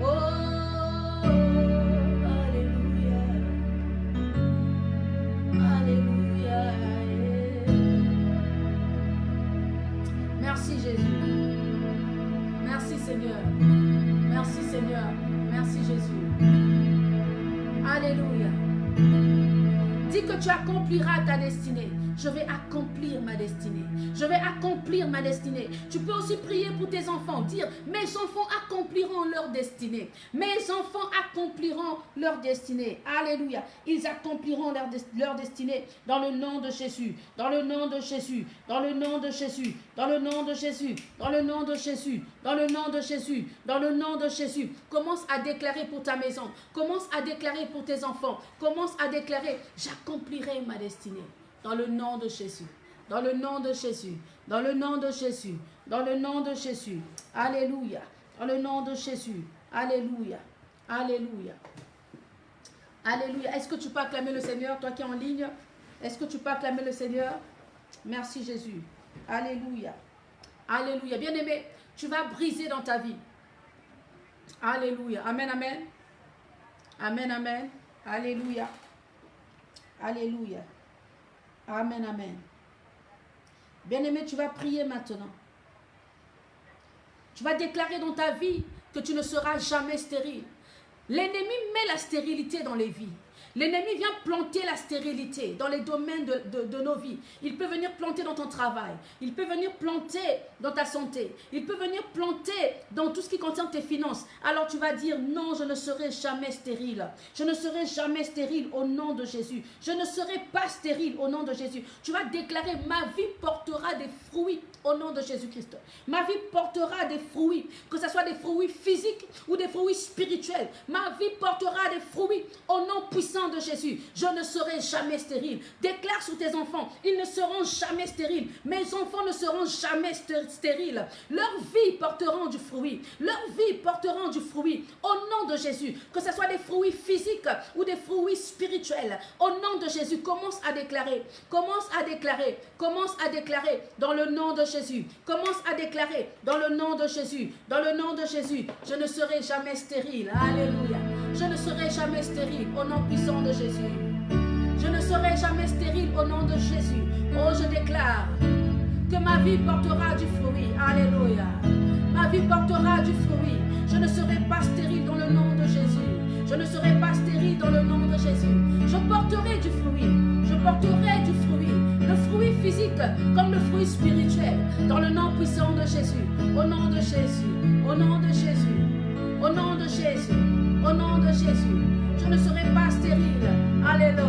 Oh, alléluia. Alléluia. Merci Jésus. Merci Seigneur. Merci Seigneur. Merci Jésus. Alléluia. Dis que tu accompliras ta destinée. Je vais accomplir ma destinée. Je vais accomplir ma destinée. Tu peux aussi prier pour tes enfants. Dire, mes enfants accompliront leur destinée. Mes enfants accompliront leur destinée. Alléluia. Ils accompliront leur destinée dans le nom de Jésus. Dans le nom de Jésus. Dans le nom de Jésus. Dans le nom de Jésus. Dans le nom de Jésus. Dans le nom de Jésus. Dans le nom de Jésus. Commence à déclarer pour ta maison. Commence à déclarer pour tes enfants. Commence à déclarer, j'accomplirai ma destinée. Dans le nom de Jésus. Dans le nom de Jésus. Dans le nom de Jésus. Dans le nom de Jésus. Alléluia. Dans le nom de Jésus. Alléluia. Alléluia. Alléluia. Est-ce que tu peux acclamer le Seigneur, toi qui es en ligne? Est-ce que tu peux acclamer le Seigneur? Merci Jésus. Alléluia. Alléluia. Bien-aimé, tu vas briser dans ta vie. Alléluia. Amen, amen. Amen, amen. Alléluia. Alléluia. Amen, amen. Bien-aimé, tu vas prier maintenant. Tu vas déclarer dans ta vie que tu ne seras jamais stérile. L'ennemi met la stérilité dans les vies. L'ennemi vient planter la stérilité dans les domaines de nos vies. Il peut venir planter dans ton travail. Il peut venir planter dans ta santé. Il peut venir planter dans tout ce qui concerne tes finances. Alors tu vas dire, non, je ne serai jamais stérile. Je ne serai jamais stérile au nom de Jésus. Je ne serai pas stérile au nom de Jésus. Tu vas déclarer, ma vie portera des fruits au nom de Jésus-Christ. Ma vie portera des fruits, que ce soit des fruits physiques ou des fruits spirituels. Ma vie portera des fruits au nom puissant de Jésus. Je ne serai jamais stérile. Déclare sur tes enfants, ils ne seront jamais stériles. Mes enfants ne seront jamais stériles. Leur vie porteront du fruit. Leur vie porteront du fruit au nom de Jésus. Que ce soit des fruits physiques ou des fruits spirituels. Au nom de Jésus, commence à déclarer. Commence à déclarer. Commence à déclarer dans le nom de Jésus. Commence à déclarer dans le nom de Jésus. Dans le nom de Jésus, je ne serai jamais stérile. Alléluia. Je ne serai jamais stérile au nom puissant de Jésus. Je ne serai jamais stérile au nom de Jésus. Oh, je déclare que ma vie portera du fruit. Alléluia. Ma vie portera du fruit. Je ne serai pas stérile dans le nom de Jésus. Je ne serai pas stérile dans le nom de Jésus. Je porterai du fruit. Je porterai du fruit. Le fruit physique comme le fruit spirituel. Dans le nom puissant de Jésus. Au nom de Jésus. Au nom de Jésus. Au nom de Jésus. Au nom de Jésus. Je ne serai pas stérile. Alléluia.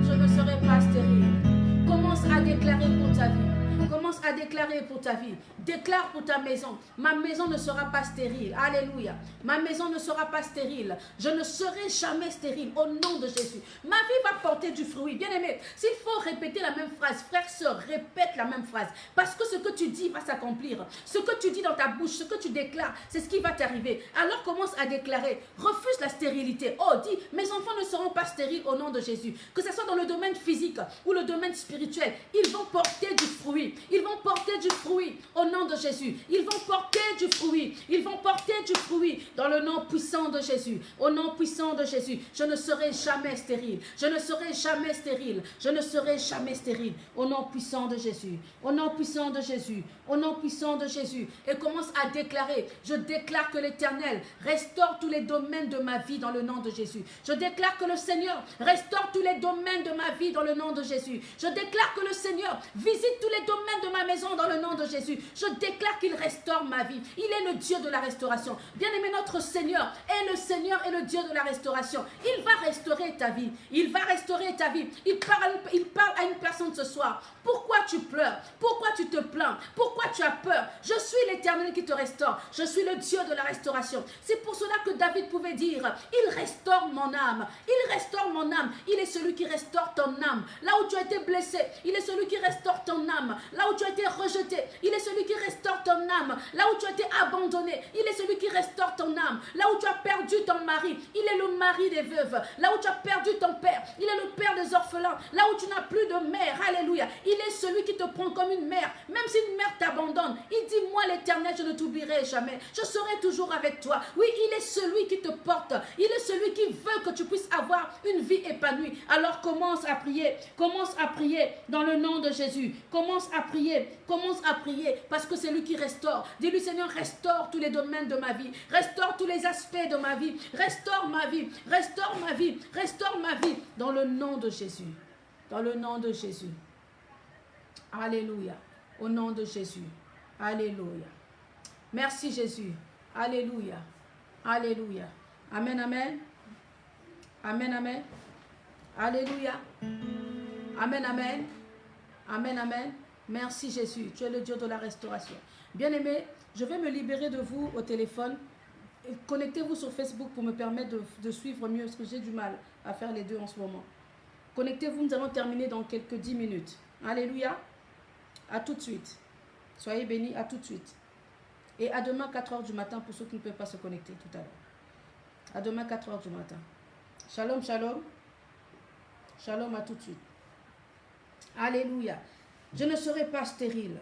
Je ne serai pas stérile. Commence à déclarer pour ta vie. Commence à déclarer pour ta vie. Déclare pour ta maison. Ma maison ne sera pas stérile. Alléluia. Ma maison ne sera pas stérile. Je ne serai jamais stérile au nom de Jésus. Ma vie va porter du fruit. Bien aimé, s'il faut répéter la même phrase, frère, sœur, répète la même phrase. Parce que ce que tu dis va s'accomplir. Ce que tu dis dans ta bouche, ce que tu déclares, c'est ce qui va t'arriver. Alors commence à déclarer. Refuse la stérilité. Oh, dis, mes enfants ne seront pas stériles au nom de Jésus. Que ce soit dans le domaine physique ou le domaine spirituel, ils vont porter du fruit. Ils vont porter du fruit au nom de Jésus. Ils vont porter du fruit. Ils vont porter du fruit dans le nom puissant de Jésus. Au nom puissant de Jésus. Je ne serai jamais stérile. Je ne serai jamais stérile. Je ne serai jamais stérile. Au nom puissant de Jésus. Au nom puissant de Jésus. Au nom puissant de Jésus. Et commence à déclarer. Je déclare que l'Éternel restaure tous les domaines de ma vie dans le nom de Jésus. Je déclare que le Seigneur restaure tous les domaines de ma vie dans le nom de Jésus. Je déclare que le Seigneur visite tous les domaines domaines de ma maison dans le nom de Jésus. Je déclare qu'il restaure ma vie. Il est le Dieu de la restauration. Bien-aimé, notre Seigneur est le Seigneur et le Dieu de la restauration. Il va restaurer ta vie. Il va restaurer ta vie. Il parle à une personne ce soir. Pourquoi tu pleures? Pourquoi tu te plains? Pourquoi tu as peur? Je suis l'Éternel qui te restaure. Je suis le Dieu de la restauration. C'est pour cela que David pouvait dire, il restaure mon âme. Il restaure mon âme. Il est celui qui restaure ton âme. Là où tu as été blessé, il est celui qui restaure ton âme. Là où tu as été rejeté, il est celui qui restaure ton âme. Là où tu as été abandonné, il est celui qui restaure ton âme. Là où tu as perdu ton mari, il est le mari des veuves. Là où tu as perdu ton père, il est le père des orphelins. Là où tu n'as plus de mère, alléluia, il est celui qui te prend comme une mère. Même si une mère t'abandonne, il dit, moi l'Éternel, je ne t'oublierai jamais. Je serai toujours avec toi. Oui, il est celui qui te porte. Il est celui qui veut que tu puisses avoir une vie épanouie. Alors commence à prier. Commence à prier dans le nom de Jésus. Commence à prier. Commence à prier parce que c'est lui qui restaure. Dis-lui, Seigneur, restaure tous les domaines de ma vie. Restaure tous les aspects de ma vie. Restaure ma vie. Restaure ma vie. Restaure ma vie dans le nom de Jésus. Dans le nom de Jésus. Alléluia. Au nom de Jésus. Alléluia. Merci Jésus. Alléluia. Alléluia. Amen, amen. Amen, amen. Alléluia. Amen, amen. Amen, amen. Merci Jésus. Tu es le Dieu de la restauration. Bien-aimés, je vais me libérer de vous au téléphone. Connectez-vous sur Facebook pour me permettre de suivre mieux, parce que j'ai du mal à faire les deux en ce moment. Connectez-vous, nous allons terminer dans quelques 10 minutes. Alléluia. À tout de suite. Soyez bénis, à tout de suite. Et à demain 4 h du matin pour ceux qui ne peuvent pas se connecter tout à l'heure. À demain 4 h du matin. Shalom, shalom. Shalom, à tout de suite. Alléluia. Je ne serai pas stérile.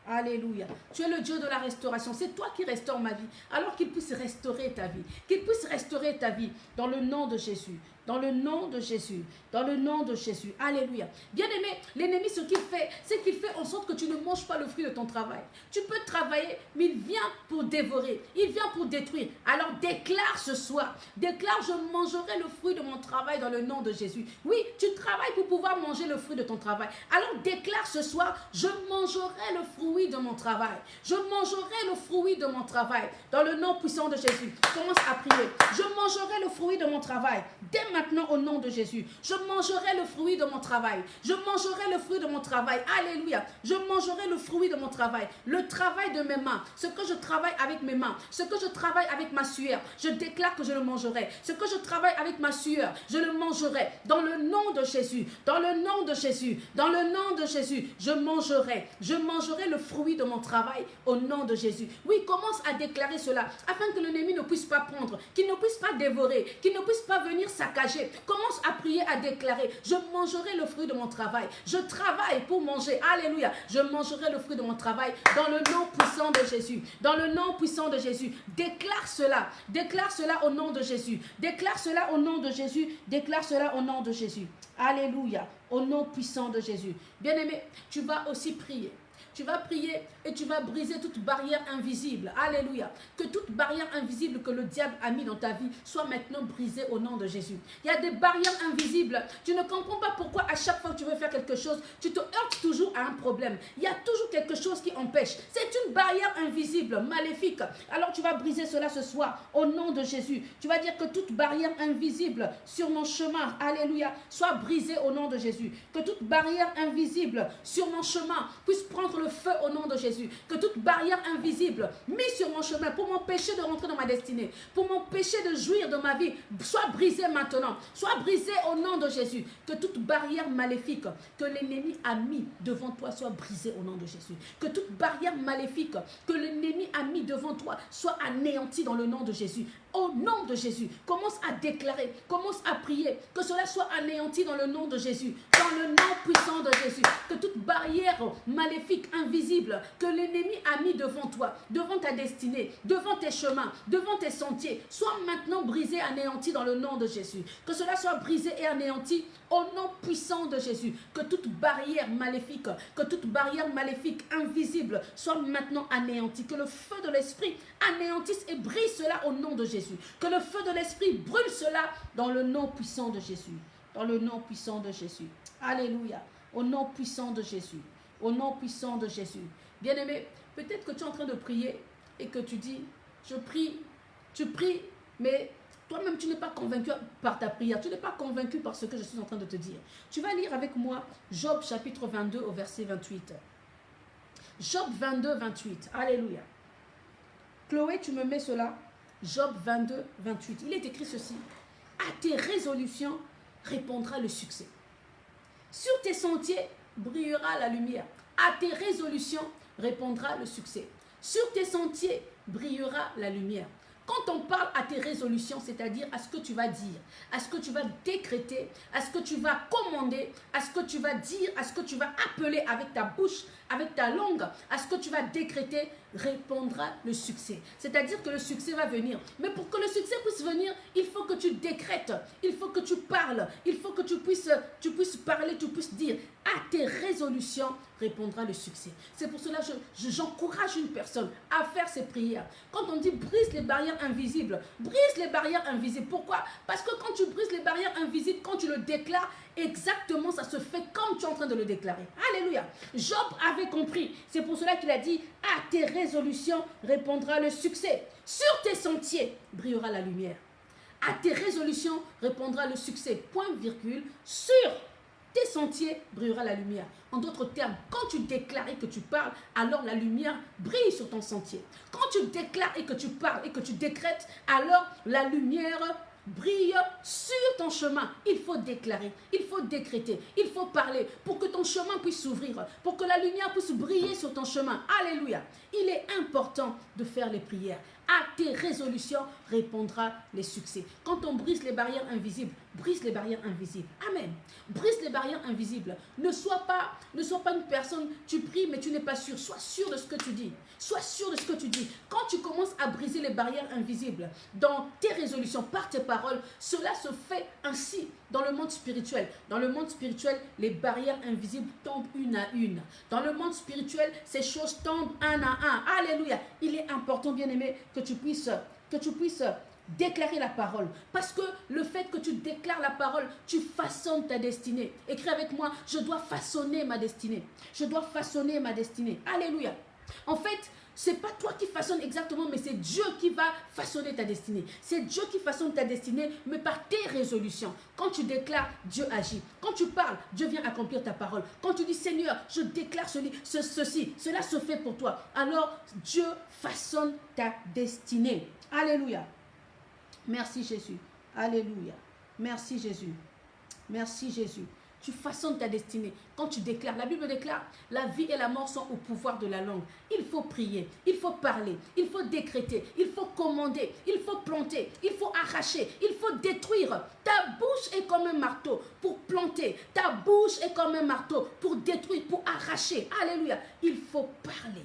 Alléluia. Tu es le Dieu de la restauration. C'est toi qui restaures ma vie. Alors qu'il puisse restaurer ta vie. Qu'il puisse restaurer ta vie dans le nom de Jésus. Dans le nom de Jésus. Dans le nom de Jésus. Alléluia. Bien-aimé, l'ennemi, ce qu'il fait, c'est qu'il fait en sorte que tu ne manges pas le fruit de ton travail. Tu peux travailler, mais il vient pour dévorer. Il vient pour détruire. Alors déclare ce soir. Déclare, je mangerai le fruit de mon travail dans le nom de Jésus. Oui, tu travailles pour pouvoir manger le fruit de ton travail. Alors déclare ce soir, je mangerai le fruit de mon travail. Je mangerai le fruit de mon travail dans le nom puissant de Jésus. Commence à prier. Je mangerai le fruit de mon travail. Dès maintenant au nom de Jésus. Je mangerai le fruit de mon travail. Je mangerai le fruit de mon travail. Alléluia. Je mangerai le fruit de mon travail. Le travail de mes mains. Ce que je travaille avec mes mains. Ce que je travaille avec ma sueur. Je déclare que je le mangerai. Ce que je travaille avec ma sueur. Je le mangerai. Dans le nom de Jésus. Dans le nom de Jésus. Dans le nom de Jésus. Je mangerai. Je mangerai le fruit de mon travail au nom de Jésus. Oui, commence à déclarer cela afin que l'ennemi ne puisse pas prendre, qu'il ne puisse pas dévorer, qu'il ne puisse pas venir saccager. Commence à prier, à déclarer, je mangerai le fruit de mon travail. Je travaille pour manger. Alléluia. Je mangerai le fruit de mon travail dans le nom puissant de Jésus. Dans le nom puissant de Jésus. Déclare cela. Déclare cela au nom de Jésus. Déclare cela au nom de Jésus. Déclare cela au nom de Jésus. Alléluia. Au nom puissant de Jésus. Bien-aimé, tu vas aussi prier. Tu vas prier et tu vas briser toute barrière invisible. Alléluia. Que toute barrière invisible que le diable a mis dans ta vie soit maintenant brisée au nom de Jésus. Il y a des barrières invisibles. Tu ne comprends pas pourquoi à chaque fois que tu veux faire quelque chose, tu te heurtes toujours à un problème. Il y a toujours quelque chose qui empêche. C'est une barrière invisible, maléfique. Alors tu vas briser cela ce soir au nom de Jésus. Tu vas dire que toute barrière invisible sur mon chemin, alléluia, soit brisée au nom de Jésus. Que toute barrière invisible sur mon chemin puisse prendre le feu au nom de Jésus. Que toute barrière invisible mise sur mon chemin pour m'empêcher de rentrer dans ma destinée, pour m'empêcher de jouir de ma vie, soit brisée maintenant. Soit brisée au nom de Jésus. Que toute barrière maléfique que l'ennemi a mis devant toi soit brisée au nom de Jésus. Que toute barrière maléfique que l'ennemi a mis devant toi soit anéantie dans le nom de Jésus. Au nom de Jésus, commence à déclarer, commence à prier, que cela soit anéanti dans le nom de Jésus, dans le nom puissant de Jésus, que toute barrière maléfique, invisible, que l'ennemi a mis devant toi, devant ta destinée, devant tes chemins, devant tes sentiers, soit maintenant brisée, anéantie dans le nom de Jésus, que cela soit brisé et anéanti au nom puissant de Jésus, que toute barrière maléfique, invisible, soit maintenant anéantie, que le feu de l'esprit anéantisse et brise cela au nom de Jésus. Que le feu de l'esprit brûle cela dans le nom puissant de Jésus. Dans le nom puissant de Jésus. Alléluia. Au nom puissant de Jésus. au nom puissant de Jésus. Bien-aimé, peut-être que tu es en train de prier et que tu dis, je prie, tu pries, mais toi-même tu n'es pas convaincu par ta prière, tu n'es pas convaincu par ce que je suis en train de te dire. Tu vas lire avec moi Job chapitre 22 au verset 28. Job 22, 28. Alléluia. Chloé, tu me mets cela. Job 22, 28. Il est écrit ceci. À tes résolutions répondra le succès. Sur tes sentiers brillera la lumière. À tes résolutions répondra le succès. Sur tes sentiers brillera la lumière. Quand on parle à tes résolutions, c'est-à-dire à ce que tu vas dire, à ce que tu vas décréter, à ce que tu vas commander, à ce que tu vas dire, à ce que tu vas appeler avec ta bouche, avec ta langue, à ce que tu vas décréter, répondra le succès. C'est-à-dire que le succès va venir. Mais pour que le succès puisse venir, il faut que tu décrètes, il faut que tu parles, il faut que tu puisses parler, tu puisses dire. À tes résolutions répondra le succès. C'est pour cela que j'encourage une personne à faire ces prières. Quand on dit brise les barrières invisibles, brise les barrières invisibles. Pourquoi? Parce que quand tu brises les barrières invisibles, quand tu le déclares, exactement ça se fait comme tu es en train de le déclarer. Alléluia. Job avait compris. C'est pour cela qu'il a dit, à tes résolutions répondra le succès. Sur tes sentiers brillera la lumière. À tes résolutions répondra le succès. Point virgule. Sur tes sentiers brillera la lumière. En d'autres termes, quand tu déclares et que tu parles, alors la lumière brille sur ton sentier. Quand tu déclares et que tu parles et que tu décrètes, alors la lumière brille sur ton chemin. Il faut déclarer, il faut décréter, il faut parler pour que ton chemin puisse s'ouvrir, pour que la lumière puisse briller sur ton chemin. Alléluia. Il est important de faire les prières. À tes résolutions répondra les succès. Quand on brise les barrières invisibles, brise les barrières invisibles. Amen. Brise les barrières invisibles. Ne sois pas une personne, tu pries mais tu n'es pas sûr. Sois sûr de ce que tu dis. Sois sûr de ce que tu dis. Quand tu commences à briser les barrières invisibles dans tes résolutions, par tes paroles, cela se fait ainsi dans le monde spirituel. Dans le monde spirituel, les barrières invisibles tombent une à une. Dans le monde spirituel, ces choses tombent un à un. Alléluia. Il est important, bien-aimé, que tu puisses déclarer la parole. Parce que le fait que tu déclares la parole, tu façonnes ta destinée. Écris avec moi, je dois façonner ma destinée. Je dois façonner ma destinée. Alléluia. En fait, ce n'est pas toi qui façonne exactement, mais c'est Dieu qui va façonner ta destinée. C'est Dieu qui façonne ta destinée, mais par tes résolutions. Quand tu déclares, Dieu agit. Quand tu parles, Dieu vient accomplir ta parole. Quand tu dis, Seigneur, je déclare ceci, cela se fait pour toi. Alors, Dieu façonne ta destinée. Alléluia. Merci Jésus. Alléluia. Merci Jésus. Merci Jésus. Tu façonnes ta destinée. Quand tu déclares, la Bible déclare, la vie et la mort sont au pouvoir de la langue. Il faut prier, il faut parler, il faut décréter, il faut commander, il faut planter, il faut arracher, il faut détruire. Ta bouche est comme un marteau pour planter. Ta bouche est comme un marteau pour détruire, pour arracher. Alléluia. Il faut parler.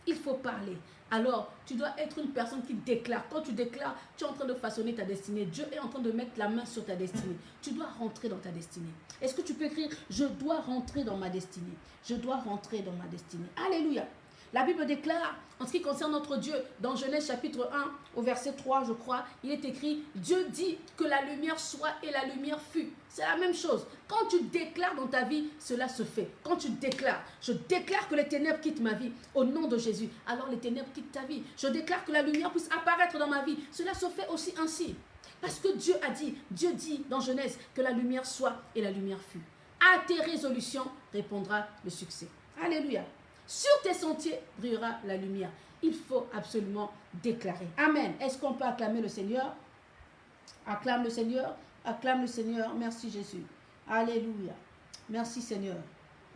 Il faut parler. Alors, tu dois être une personne qui déclare. Quand tu déclares, tu es en train de façonner ta destinée. Dieu est en train de mettre la main sur ta destinée. Tu dois rentrer dans ta destinée. Est-ce que tu peux écrire, je dois rentrer dans ma destinée. Je dois rentrer dans ma destinée. Alléluia. La Bible déclare, en ce qui concerne notre Dieu, dans Genèse chapitre 1, au verset 3, je crois, il est écrit, Dieu dit que la lumière soit et la lumière fut. C'est la même chose. Quand tu déclares dans ta vie, cela se fait. Quand tu déclares, je déclare que les ténèbres quittent ma vie au nom de Jésus. Alors les ténèbres quittent ta vie. Je déclare que la lumière puisse apparaître dans ma vie. Cela se fait aussi ainsi. Parce que Dieu a dit, Dieu dit dans Genèse que la lumière soit et la lumière fut. À tes résolutions répondra le succès. Alléluia. Sur tes sentiers brillera la lumière. Il faut absolument déclarer. Amen. Est-ce qu'on peut acclamer le Seigneur? Acclame le Seigneur. Acclame le Seigneur. Merci Jésus. Alléluia. Merci Seigneur.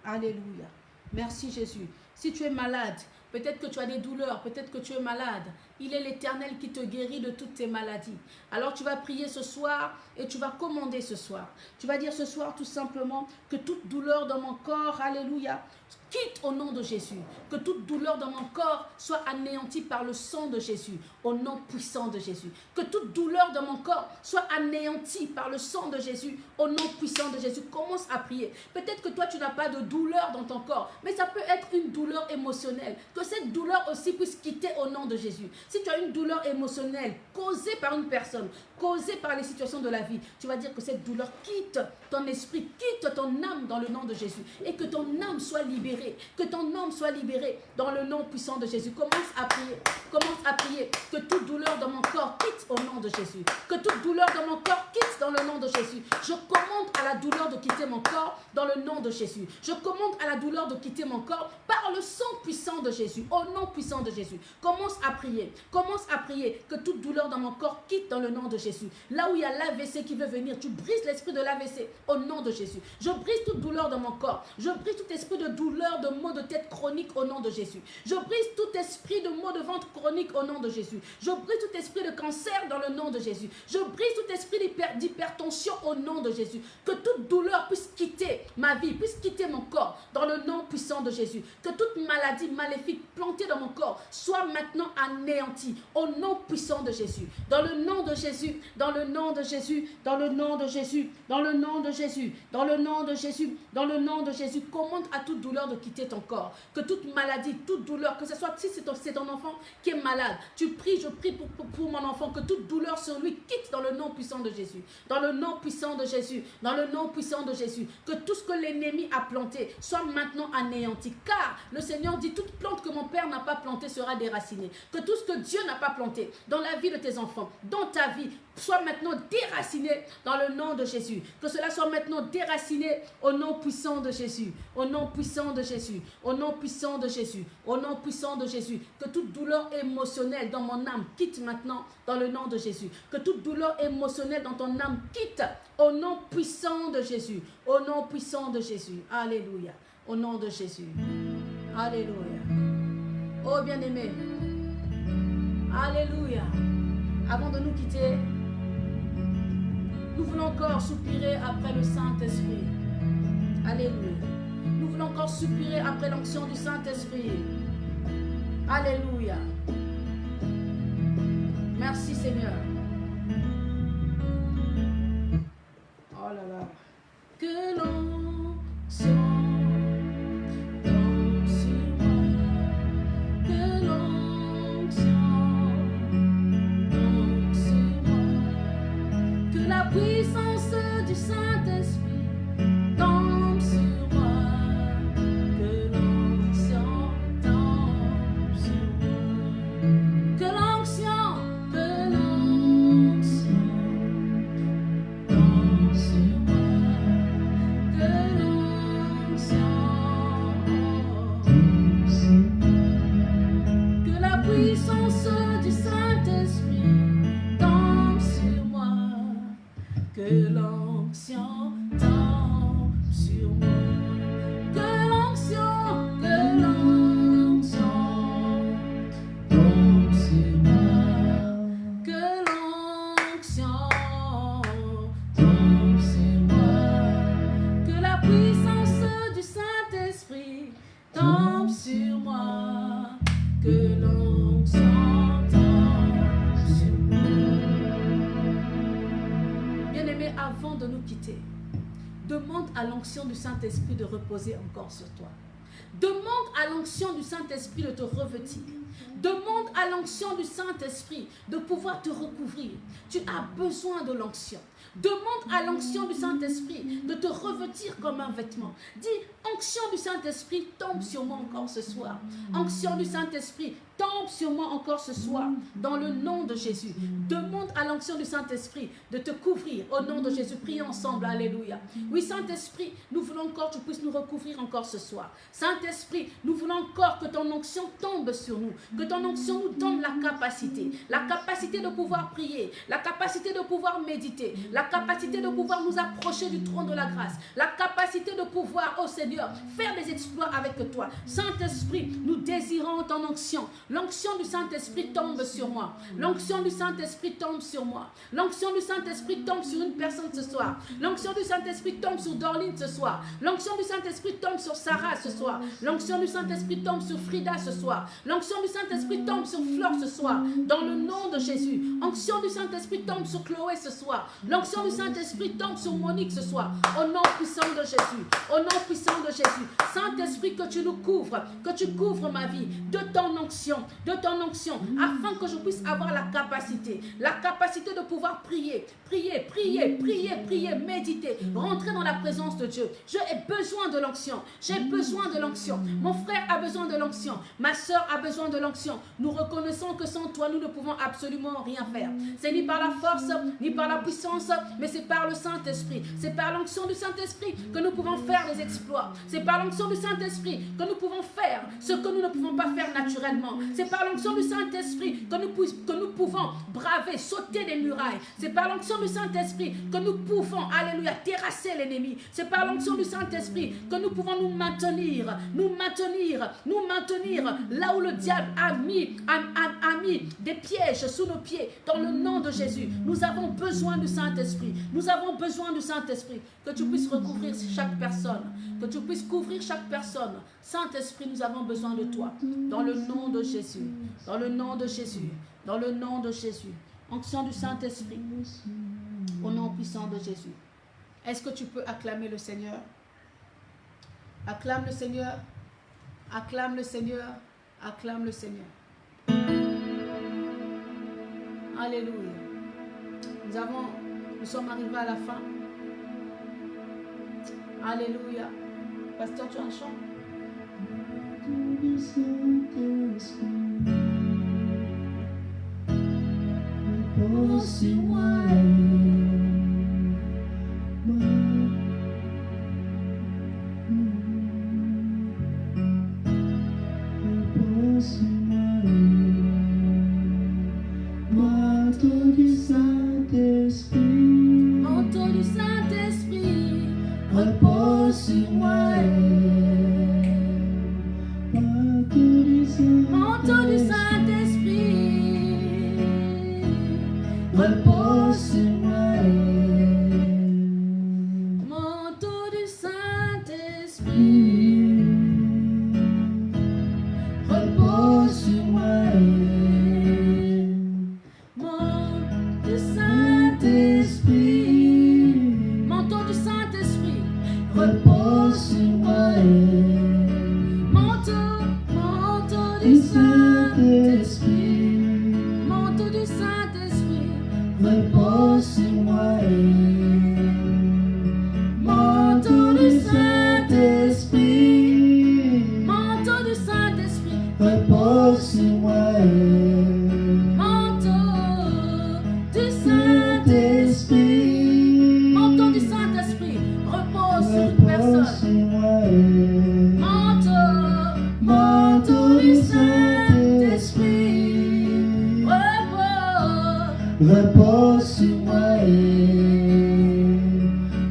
Alléluia. Merci Jésus. Si tu es malade, peut-être que tu as des douleurs, peut-être que tu es malade. Il est l'Éternel qui te guérit de toutes tes maladies. Alors tu vas prier ce soir et tu vas commander ce soir. Tu vas dire ce soir tout simplement que toute douleur dans mon corps, alléluia, quitte au nom de Jésus. Que toute douleur dans mon corps soit anéantie par le sang de Jésus, au nom puissant de Jésus. Que toute douleur dans mon corps soit anéantie par le sang de Jésus, au nom puissant de Jésus. Commence à prier. Peut-être que toi, tu n'as pas de douleur dans ton corps, mais ça peut être une douleur émotionnelle. Que que cette douleur aussi puisse quitter au nom de Jésus. Si tu as une douleur émotionnelle causée par une personne, causée par les situations de la vie, tu vas dire que cette douleur quitte ton esprit, quitte ton âme dans le nom de Jésus. Et que ton âme soit libérée, que ton âme soit libérée dans le nom puissant de Jésus. Commence à prier, commence à prier. Que toute douleur dans mon corps quitte au nom de Jésus. Que toute douleur dans mon corps quitte dans le nom de Jésus. Je commande à la douleur de quitter mon corps dans le nom de Jésus. Je commande à la douleur de quitter mon corps par le sang puissant de Jésus, au nom puissant de Jésus. Commence à prier, commence à prier que toute douleur dans mon corps quitte dans le nom de Jésus. Là où il y a l'AVC qui veut venir, tu brises l'esprit de l'AVC au nom de Jésus. Je brise toute douleur dans mon corps. Je brise tout esprit de douleur, de maux de tête chronique au nom de Jésus. Je brise tout esprit de maux de ventre chronique au nom de Jésus. Je brise tout esprit de cancer dans le nom de Jésus. Je brise tout esprit d'hypertension au nom de Jésus. Que toute douleur puisse quitter ma vie, puisse quitter mon corps dans le nom puissant de Jésus. Que toute maladie maléfique plantée dans mon corps soit maintenant anéantie au nom puissant de Jésus. Dans le nom de Jésus, dans le nom de Jésus, dans le nom de Jésus, dans le nom de Jésus, dans le nom de Jésus, dans le nom de Jésus. Commande à toute douleur de quitter ton corps. Que toute maladie, toute douleur, que ce soit si c'est ton enfant qui est malade, tu pries, je prie pour mon enfant, que toute douleur sur lui quitte dans le nom puissant de Jésus. Dans le nom puissant de Jésus, dans le nom puissant de Jésus. Que tout ce que l'ennemi a planté soit maintenant anéanti. Car le Seigneur dit, toute plante que mon Père n'a pas plantée sera déracinée. Que tout ce que Dieu n'a pas planté dans la vie de tes enfants, dans ta vie, soit maintenant déraciné dans le nom de Jésus. Que cela soit maintenant déraciné au nom puissant de Jésus. Au nom puissant de Jésus. Au nom puissant de Jésus. Au nom puissant de Jésus. Que toute douleur émotionnelle dans mon âme quitte maintenant dans le nom de Jésus. Que toute douleur émotionnelle dans ton âme quitte au nom puissant de Jésus. Au nom puissant de Jésus. Alléluia. Au nom de Jésus. Alléluia. Oh bien-aimé. Alléluia. Avant de nous quitter, nous voulons encore soupirer après le Saint-Esprit. Alléluia. Nous voulons encore soupirer après l'onction du Saint-Esprit. Alléluia. Merci Seigneur. Oh là là. Que l'onction tombe sur moi. Que l'onction tombe sur moi. Que la puissance du Saint-Esprit tombe sur moi. Que l'onction tombe sur moi. Que l'onction tombe sur moi. Que l'onction tombe sur moi. Que la puissance du Saint-Esprit tombe sur moi. Que l'onction tombe sur moi. Que l'onction tombe sur moi. Que l'onction tombe sur moi. Que la puissance du Saint-Esprit tombe sur moi. Que l'onction tombe sur moi. Bien-aimé, avant de nous quitter, demande à l'onction du Saint-Esprit de reposer encore sur toi. Demande à l'onction du Saint-Esprit de te revêtir. Demande à l'onction du Saint-Esprit de pouvoir te recouvrir. Tu as besoin de l'onction. Demande à l'onction du Saint-Esprit de te revêtir comme un vêtement. Dis, onction du Saint-Esprit, tombe sur moi encore ce soir. Onction du Saint-Esprit, tombe sur moi encore ce soir. Dans le nom de Jésus. Demande à l'onction du Saint-Esprit de te couvrir. Au nom de Jésus, prions ensemble. Alléluia. Oui, Saint-Esprit, nous voulons encore que tu puisses nous recouvrir encore ce soir. Saint-Esprit, nous voulons encore que ton onction tombe sur nous. Que ton onction nous donne la capacité. La capacité de pouvoir prier. La capacité de pouvoir méditer. La capacité de pouvoir nous approcher du trône de la grâce. La capacité de pouvoir, oh Seigneur, faire des exploits avec toi. Saint-Esprit, nous désirons ton onction. L'onction du Saint-Esprit tombe sur moi. L'onction du Saint-Esprit tombe sur moi. L'onction du Saint-Esprit tombe sur une personne ce soir. L'onction du Saint-Esprit tombe sur Dorline ce soir. L'onction du Saint-Esprit tombe sur Sarah ce soir. soir. L'onction du Saint-Esprit tombe sur Frida ce soir. L'onction du Saint-Esprit tombe sur Flore ce soir. Dans le nom de Jésus. Onction du Saint-Esprit tombe sur Chloé ce soir. L'onction du Saint-Esprit tombe sur Monique ce soir. Au nom puissant de Jésus. Au nom puissant de Jésus. Saint-Esprit, que tu nous couvres. Que tu couvres ma vie de ton onction. De ton onction. Afin que je puisse avoir la capacité de pouvoir prier, méditer, rentrer dans la présence de Dieu. J'ai besoin de l'onction. J'ai besoin de l'onction. Mon frère a besoin de l'onction. Ma soeur a besoin de l'onction. Nous reconnaissons que sans toi, nous ne pouvons absolument rien faire. C'est ni par la force, ni par la puissance, mais c'est par le Saint-Esprit. C'est par l'onction du Saint-Esprit que nous pouvons faire les exploits. C'est par l'onction du Saint-Esprit que nous pouvons faire ce que nous ne pouvons pas faire naturellement. C'est par l'onction du Saint-Esprit que nous pouvons braver, sauter des murailles. C'est par l'onction du Saint-Esprit que nous pouvons, alléluia, terrasser l'ennemi. C'est par l'onction du Saint-Esprit que nous pouvons nous maintenir là où le diable a mis des pièges sous nos pieds. Dans le nom de Jésus, nous avons besoin du Saint-Esprit. Nous avons besoin du Saint-Esprit. Que tu puisses recouvrir chaque personne. Que tu puisses couvrir chaque personne. Saint-Esprit, nous avons besoin de toi. Dans le nom de Jésus. Dans le nom de Jésus. Dans le nom de Jésus. Onction du Saint-Esprit. Au nom puissant de Jésus. Est-ce que tu peux acclamer le Seigneur? Acclame le Seigneur. Acclame le Seigneur. Acclame le Seigneur. Alléluia. Nous sommes arrivés à la fin. Alléluia. Pasteur, tu en chantes? Manteau du Saint-Esprit, manteau du Saint-Esprit, repose sur moi. Manteau du Saint-Esprit, repose sur moi. manteau du Saint-Esprit, Repose sur moi. manteau du Saint-Esprit, Repose sur moi. manteau du Saint-Esprit, manteau du Saint-Esprit, Repose sur moi. manteau du Saint-Esprit, Saint-Esprit, manteau du Saint-Esprit, repose sur moi. manteau du Saint-Esprit, manteau du Saint-Esprit, repose sur une personne. Manteau du Saint-Esprit, Repose sur moi.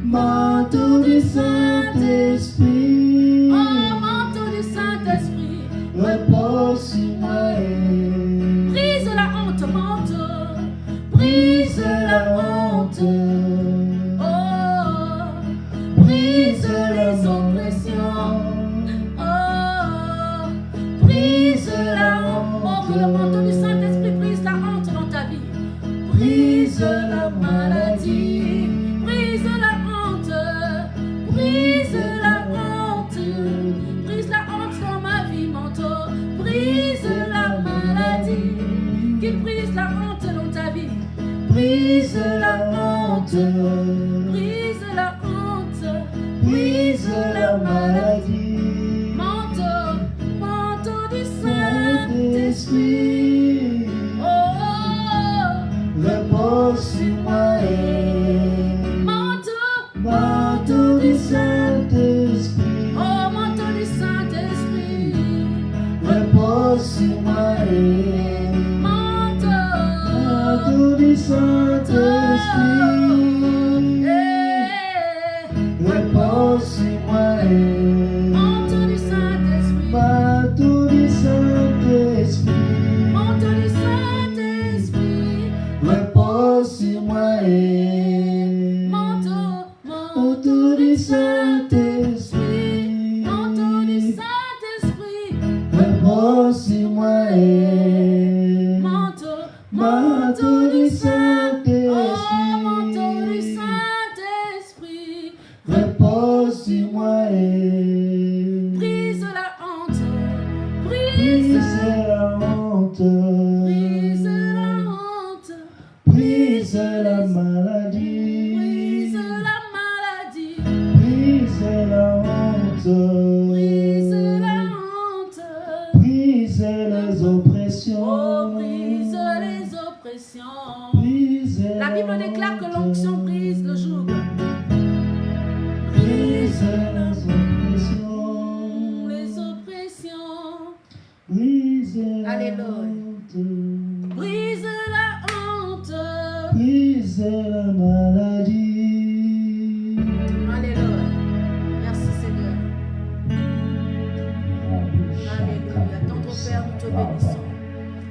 Manteau du Saint-Esprit, oh manteau du Saint-Esprit, repose sur moi. brise la honte, manteau, brise la honte, oh, brise les oppressions, oh, brise la honte, oh que le manteau du Saint-Esprit brise la honte dans ta vie, brise la maladie, brise la honte, brise la honte, brise la honte dans ma vie, manteau, brise la maladie, qu'il brise la honte dans ta vie, brise la honte, brise la honte, brise la maladie, manteau du Saint-Esprit, oh, Repose sur moi. Manteau du Saint-Esprit, oh manteau du Saint-Esprit, repose sur moi. Manteau du Saint-Esprit, repose sur moi. manteau du Saint-Esprit, Manteau du Saint-Esprit, manteau du Saint-Esprit, repose sur moi. manteau Manteau du Saint-Esprit, manteau du Saint-Esprit. Repose sur moi. Manteau, Manteau du Saint-Esprit. oh, manteau du Saint-Esprit. Repose sur moi. Brise la honte, Brise la honte. brise la honte, Brise la maladie. brise la maladie, Brise la honte. brise la honte, Brise les oppressions. oh, brise les oppressions. Brise La Bible déclare que l'onction brise le joug. Brise les oppressions. Les oppressions. Brise la Alléluia. honte. Brise la honte. Brise la maladie. Alléluia. Merci Seigneur. Alléluia. Tendre Père, nous te bénissons.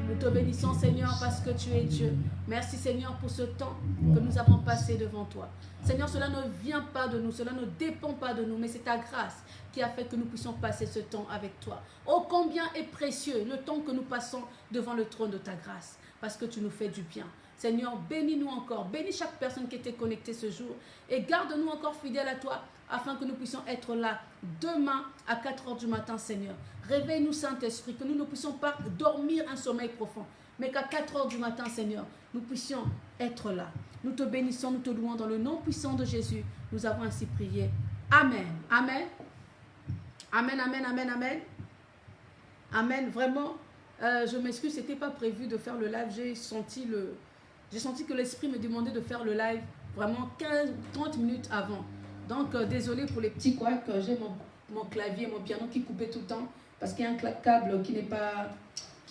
Nous te bénissons Seigneur parce que tu es Dieu. Merci Seigneur pour ce temps que nous avons passé devant toi. Seigneur, cela ne vient pas de nous, cela ne dépend pas de nous, mais c'est ta grâce qui a fait que nous puissions passer ce temps avec toi. Oh, combien est précieux le temps que nous passons devant le trône de ta grâce, parce que tu nous fais du bien. Seigneur, bénis-nous encore, bénis chaque personne qui était connectée ce jour et garde-nous encore fidèles à toi afin que nous puissions être là demain à 4 heures du matin, Seigneur. Réveille-nous, Saint-Esprit, que nous ne puissions pas dormir un sommeil profond, mais qu'à 4 heures du matin, Seigneur, nous puissions être là. Nous te bénissons, nous te louons dans le nom puissant de Jésus. Nous avons ainsi prié. Amen. Amen. Amen, amen, amen, amen. Amen. Vraiment, je m'excuse, ce n'était pas prévu de faire le live. J'ai senti que l'Esprit me demandait de faire le live vraiment 15-30 minutes avant. Donc, désolé pour les petits couacs. J'ai mon clavier, mon piano qui coupait tout le temps parce qu'il y a un câble qui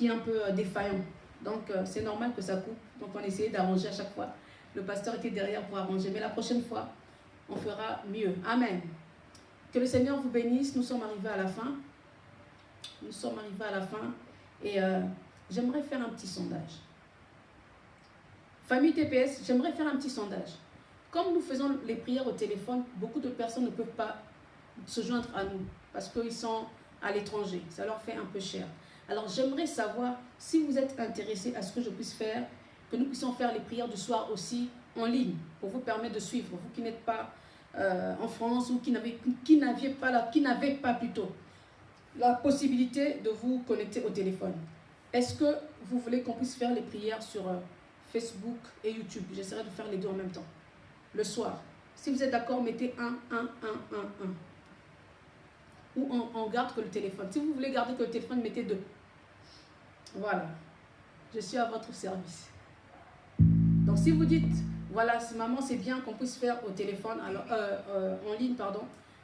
est un peu défaillant. Donc, c'est normal que ça coupe. Donc, on essayait d'arranger à chaque fois. Le pasteur était derrière pour arranger. Mais la prochaine fois, on fera mieux. Amen. Que le Seigneur vous bénisse. Nous sommes arrivés à la fin. Nous sommes arrivés à la fin. Et j'aimerais faire un petit sondage. Famille TPS, j'aimerais faire un petit sondage. Comme nous faisons les prières au téléphone, beaucoup de personnes ne peuvent pas se joindre à nous parce qu'ils sont à l'étranger. Ça leur fait un peu cher. Alors, j'aimerais savoir si vous êtes intéressés à ce que je puisse faire, que nous puissions faire les prières du soir aussi en ligne pour vous permettre de suivre, vous qui n'êtes pas en France ou qui n'avez pas plutôt la possibilité de vous connecter au téléphone. Est-ce que vous voulez qu'on puisse faire les prières sur Facebook et YouTube? J'essaierai de faire les deux en même temps. Le soir. Si vous êtes d'accord, mettez 1. Ou on garde que le téléphone. Si vous voulez garder que le téléphone, mettez 2. Voilà. Je suis à votre service. Donc si vous dites, voilà, maman, c'est bien qu'on puisse faire au téléphone, alors, en ligne, pardon,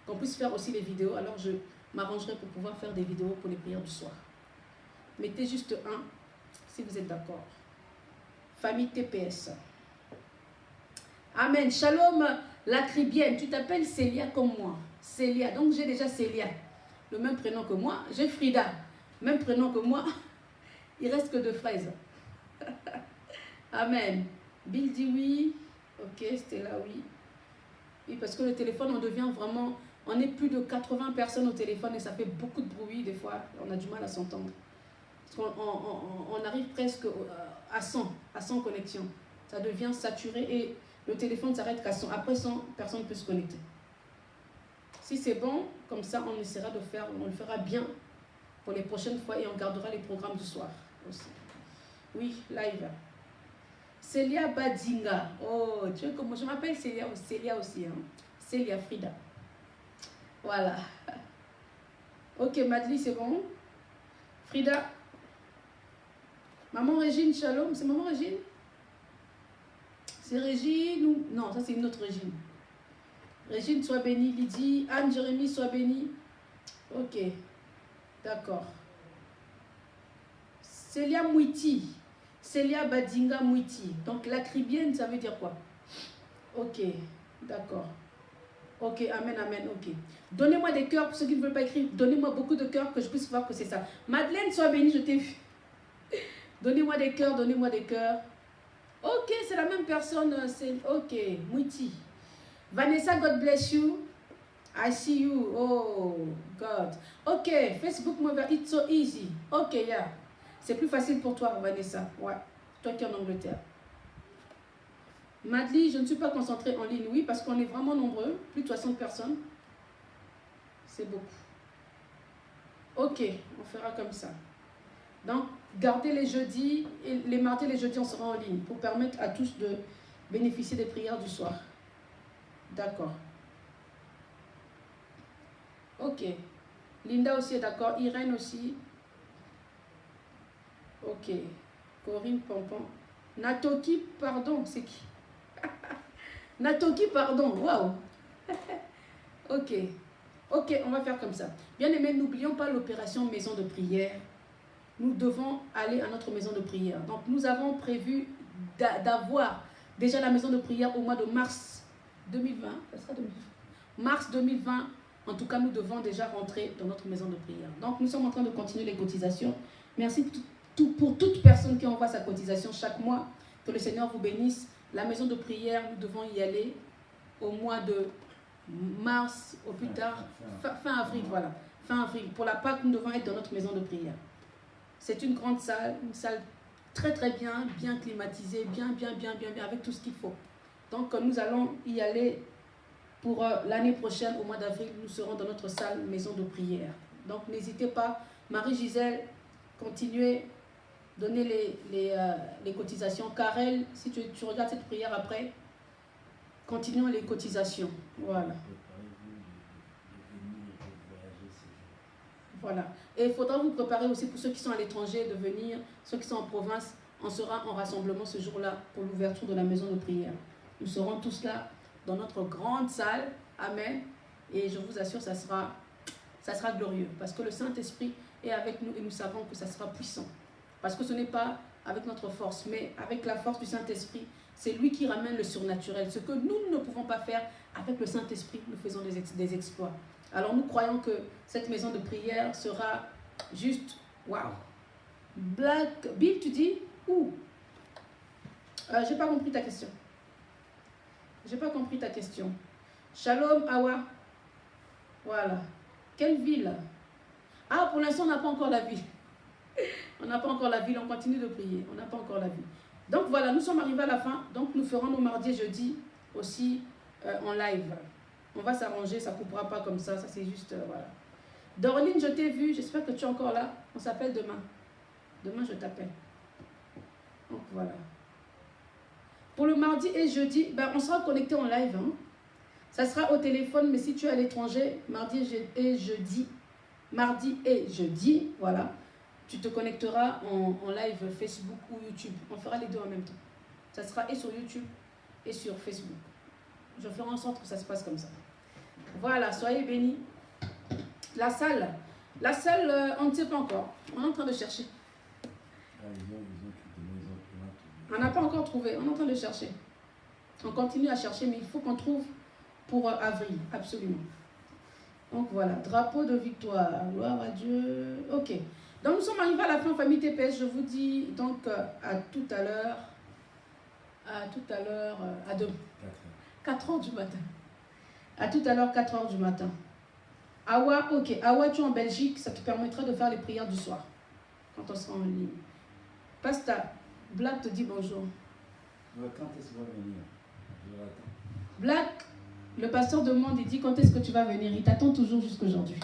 qu'on puisse faire aussi les vidéos, alors je m'arrangerai pour pouvoir faire des vidéos pour les prières du soir. Mettez juste 1 si vous êtes d'accord. Famille TPS. Amen. Shalom, la Cribienne. Tu t'appelles Célia comme moi. Célia. Donc j'ai déjà Célia. Le même prénom que moi. J'ai Frida. Même prénom que moi. Il reste que 2 fraises. Amen. Bill dit oui. Ok, c'était là, oui. Oui, parce que le téléphone, on devient vraiment... On est plus de 80 personnes au téléphone et ça fait beaucoup de bruit. Des fois, on a du mal à s'entendre. Parce qu'on arrive presque à 100 connexions. Ça devient saturé et le téléphone s'arrête qu'à 100. Après 100, personne ne peut se connecter. Si c'est bon, comme ça, on essaiera de faire, on le fera bien pour les prochaines fois et on gardera les programmes du soir aussi. Oui, live. Célia Badinga. Oh, tu vois comment je m'appelle Célia aussi. Hein? Célia Frida. Voilà. Ok, Madly, c'est bon. Frida. Maman Régine, shalom. C'est maman Régine? C'est Régine ou... Non, ça c'est une autre Régine. Régine, sois bénie. Lydie, Anne, Jérémie, sois bénie. Ok. D'accord. Célia Mouiti. Célia Badinga Mouiti. Donc la Cribienne, ça veut dire quoi? Ok. D'accord. Ok, amen, amen, ok. Donnez-moi des cœurs pour ceux qui ne veulent pas écrire. Donnez-moi beaucoup de cœurs que je puisse voir que c'est ça. Madeleine, sois bénie, je t'ai vu. Donnez-moi des cœurs, donnez-moi des cœurs. Ok, c'est la même personne. Ok, Mouiti. Vanessa, God bless you. I see you. Oh, God. Ok, Facebook Mobile, it's so easy. Ok, yeah. C'est plus facile pour toi, Vanessa. Ouais, toi qui es en Angleterre. Madly, je ne suis pas concentrée en ligne. Oui, parce qu'on est vraiment nombreux. Plus de 60 personnes. C'est beaucoup. Ok, on fera comme ça. Donc, gardez les jeudis, et les mardis et les jeudis, on sera en ligne pour permettre à tous de bénéficier des prières du soir. D'accord. Ok. Linda aussi est d'accord. Irène aussi. Ok. Corinne Pompon. Natoki, pardon, c'est qui? Natoki, pardon. Waouh. Ok. Ok, on va faire comme ça. Bien aimé, n'oublions pas l'opération maison de prière. Nous devons aller à notre maison de prière. Donc, nous avons prévu d'avoir déjà la maison de prière au mois de mars 2020. Ça sera 2020. Mars 2020, en tout cas, nous devons déjà rentrer dans notre maison de prière. Donc, nous sommes en train de continuer les cotisations. Merci pour toute personne qui envoie sa cotisation chaque mois. Que le Seigneur vous bénisse. La maison de prière, nous devons y aller au mois de mars, au plus tard, fin avril, voilà. Fin avril. Pour la Pâque, nous devons être dans notre maison de prière. C'est une grande salle, une salle très très bien, bien climatisée, bien, avec tout ce qu'il faut. Donc nous allons y aller pour l'année prochaine, au mois d'avril, nous serons dans notre salle maison de prière. Donc n'hésitez pas, Marie-Gisèle, continuez, donnez les cotisations. Karel, si tu regardes cette prière après, continuons les cotisations. Voilà. Voilà. Et il faudra vous préparer aussi pour ceux qui sont à l'étranger de venir, ceux qui sont en province, on sera en rassemblement ce jour-là pour l'ouverture de la maison de prière. Nous serons tous là dans notre grande salle. Amen. Et je vous assure, ça sera glorieux parce que le Saint-Esprit est avec nous et nous savons que ça sera puissant. Parce que ce n'est pas avec notre force, mais avec la force du Saint-Esprit. C'est lui qui ramène le surnaturel. Ce que nous ne pouvons pas faire avec le Saint-Esprit, nous faisons des exploits. Alors nous croyons que cette maison de prière sera juste waouh. Black Bill, tu dis où? J'ai pas compris ta question. J'ai pas compris ta question. Shalom Awa. Voilà. Quelle ville? Ah, pour l'instant on n'a pas encore la ville. On n'a pas encore la ville, on continue de prier. On n'a pas encore la ville. Donc voilà, nous sommes arrivés à la fin. Donc nous ferons nos mardis et jeudis aussi en live. On va s'arranger, ça ne coupera pas comme ça, c'est juste, voilà. Dorline, je t'ai vu, j'espère que tu es encore là. On s'appelle demain. Demain, je t'appelle. Donc, voilà. Pour le mardi et jeudi, ben, on sera connecté en live. Hein. Ça sera au téléphone, mais si tu es à l'étranger, mardi et jeudi, voilà, tu te connecteras en live Facebook ou YouTube. On fera les deux en même temps. Ça sera et sur YouTube et sur Facebook. Je ferai en sorte que ça se passe comme ça. Voilà, soyez bénis. La salle, on ne sait pas encore. On est en train de chercher. On n'a pas encore trouvé. On est en train de chercher. On continue à chercher, mais il faut qu'on trouve pour avril, absolument. Donc voilà, drapeau de victoire. Gloire à Dieu. Ok. Donc nous sommes arrivés à la fin, famille TPS. Je vous dis donc à tout à l'heure. À 4 heures du matin. À tout à l'heure, 4 heures du matin. Awa, ok. Awa, tu es en Belgique, ça te permettra de faire les prières du soir. Quand on sera en ligne. Pasta, Black te dit bonjour. Quand est-ce que tu vas venir? Je l'attends. Black, le pasteur demande, il dit quand est-ce que tu vas venir? Il t'attend toujours jusqu'aujourd'hui.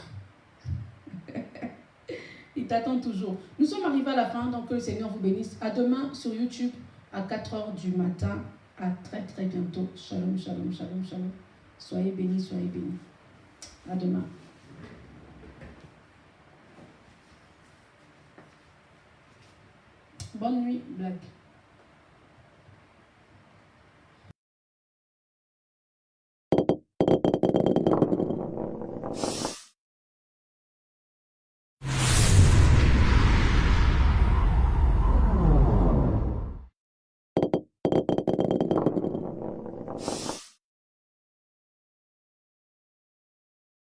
Il t'attend toujours. Nous sommes arrivés à la fin, donc que le Seigneur vous bénisse. À demain sur YouTube à 4 heures du matin. À très très bientôt. Shalom, shalom, shalom, shalom. Soyez bénis, soyez bénis. À demain. Bonne nuit, Black.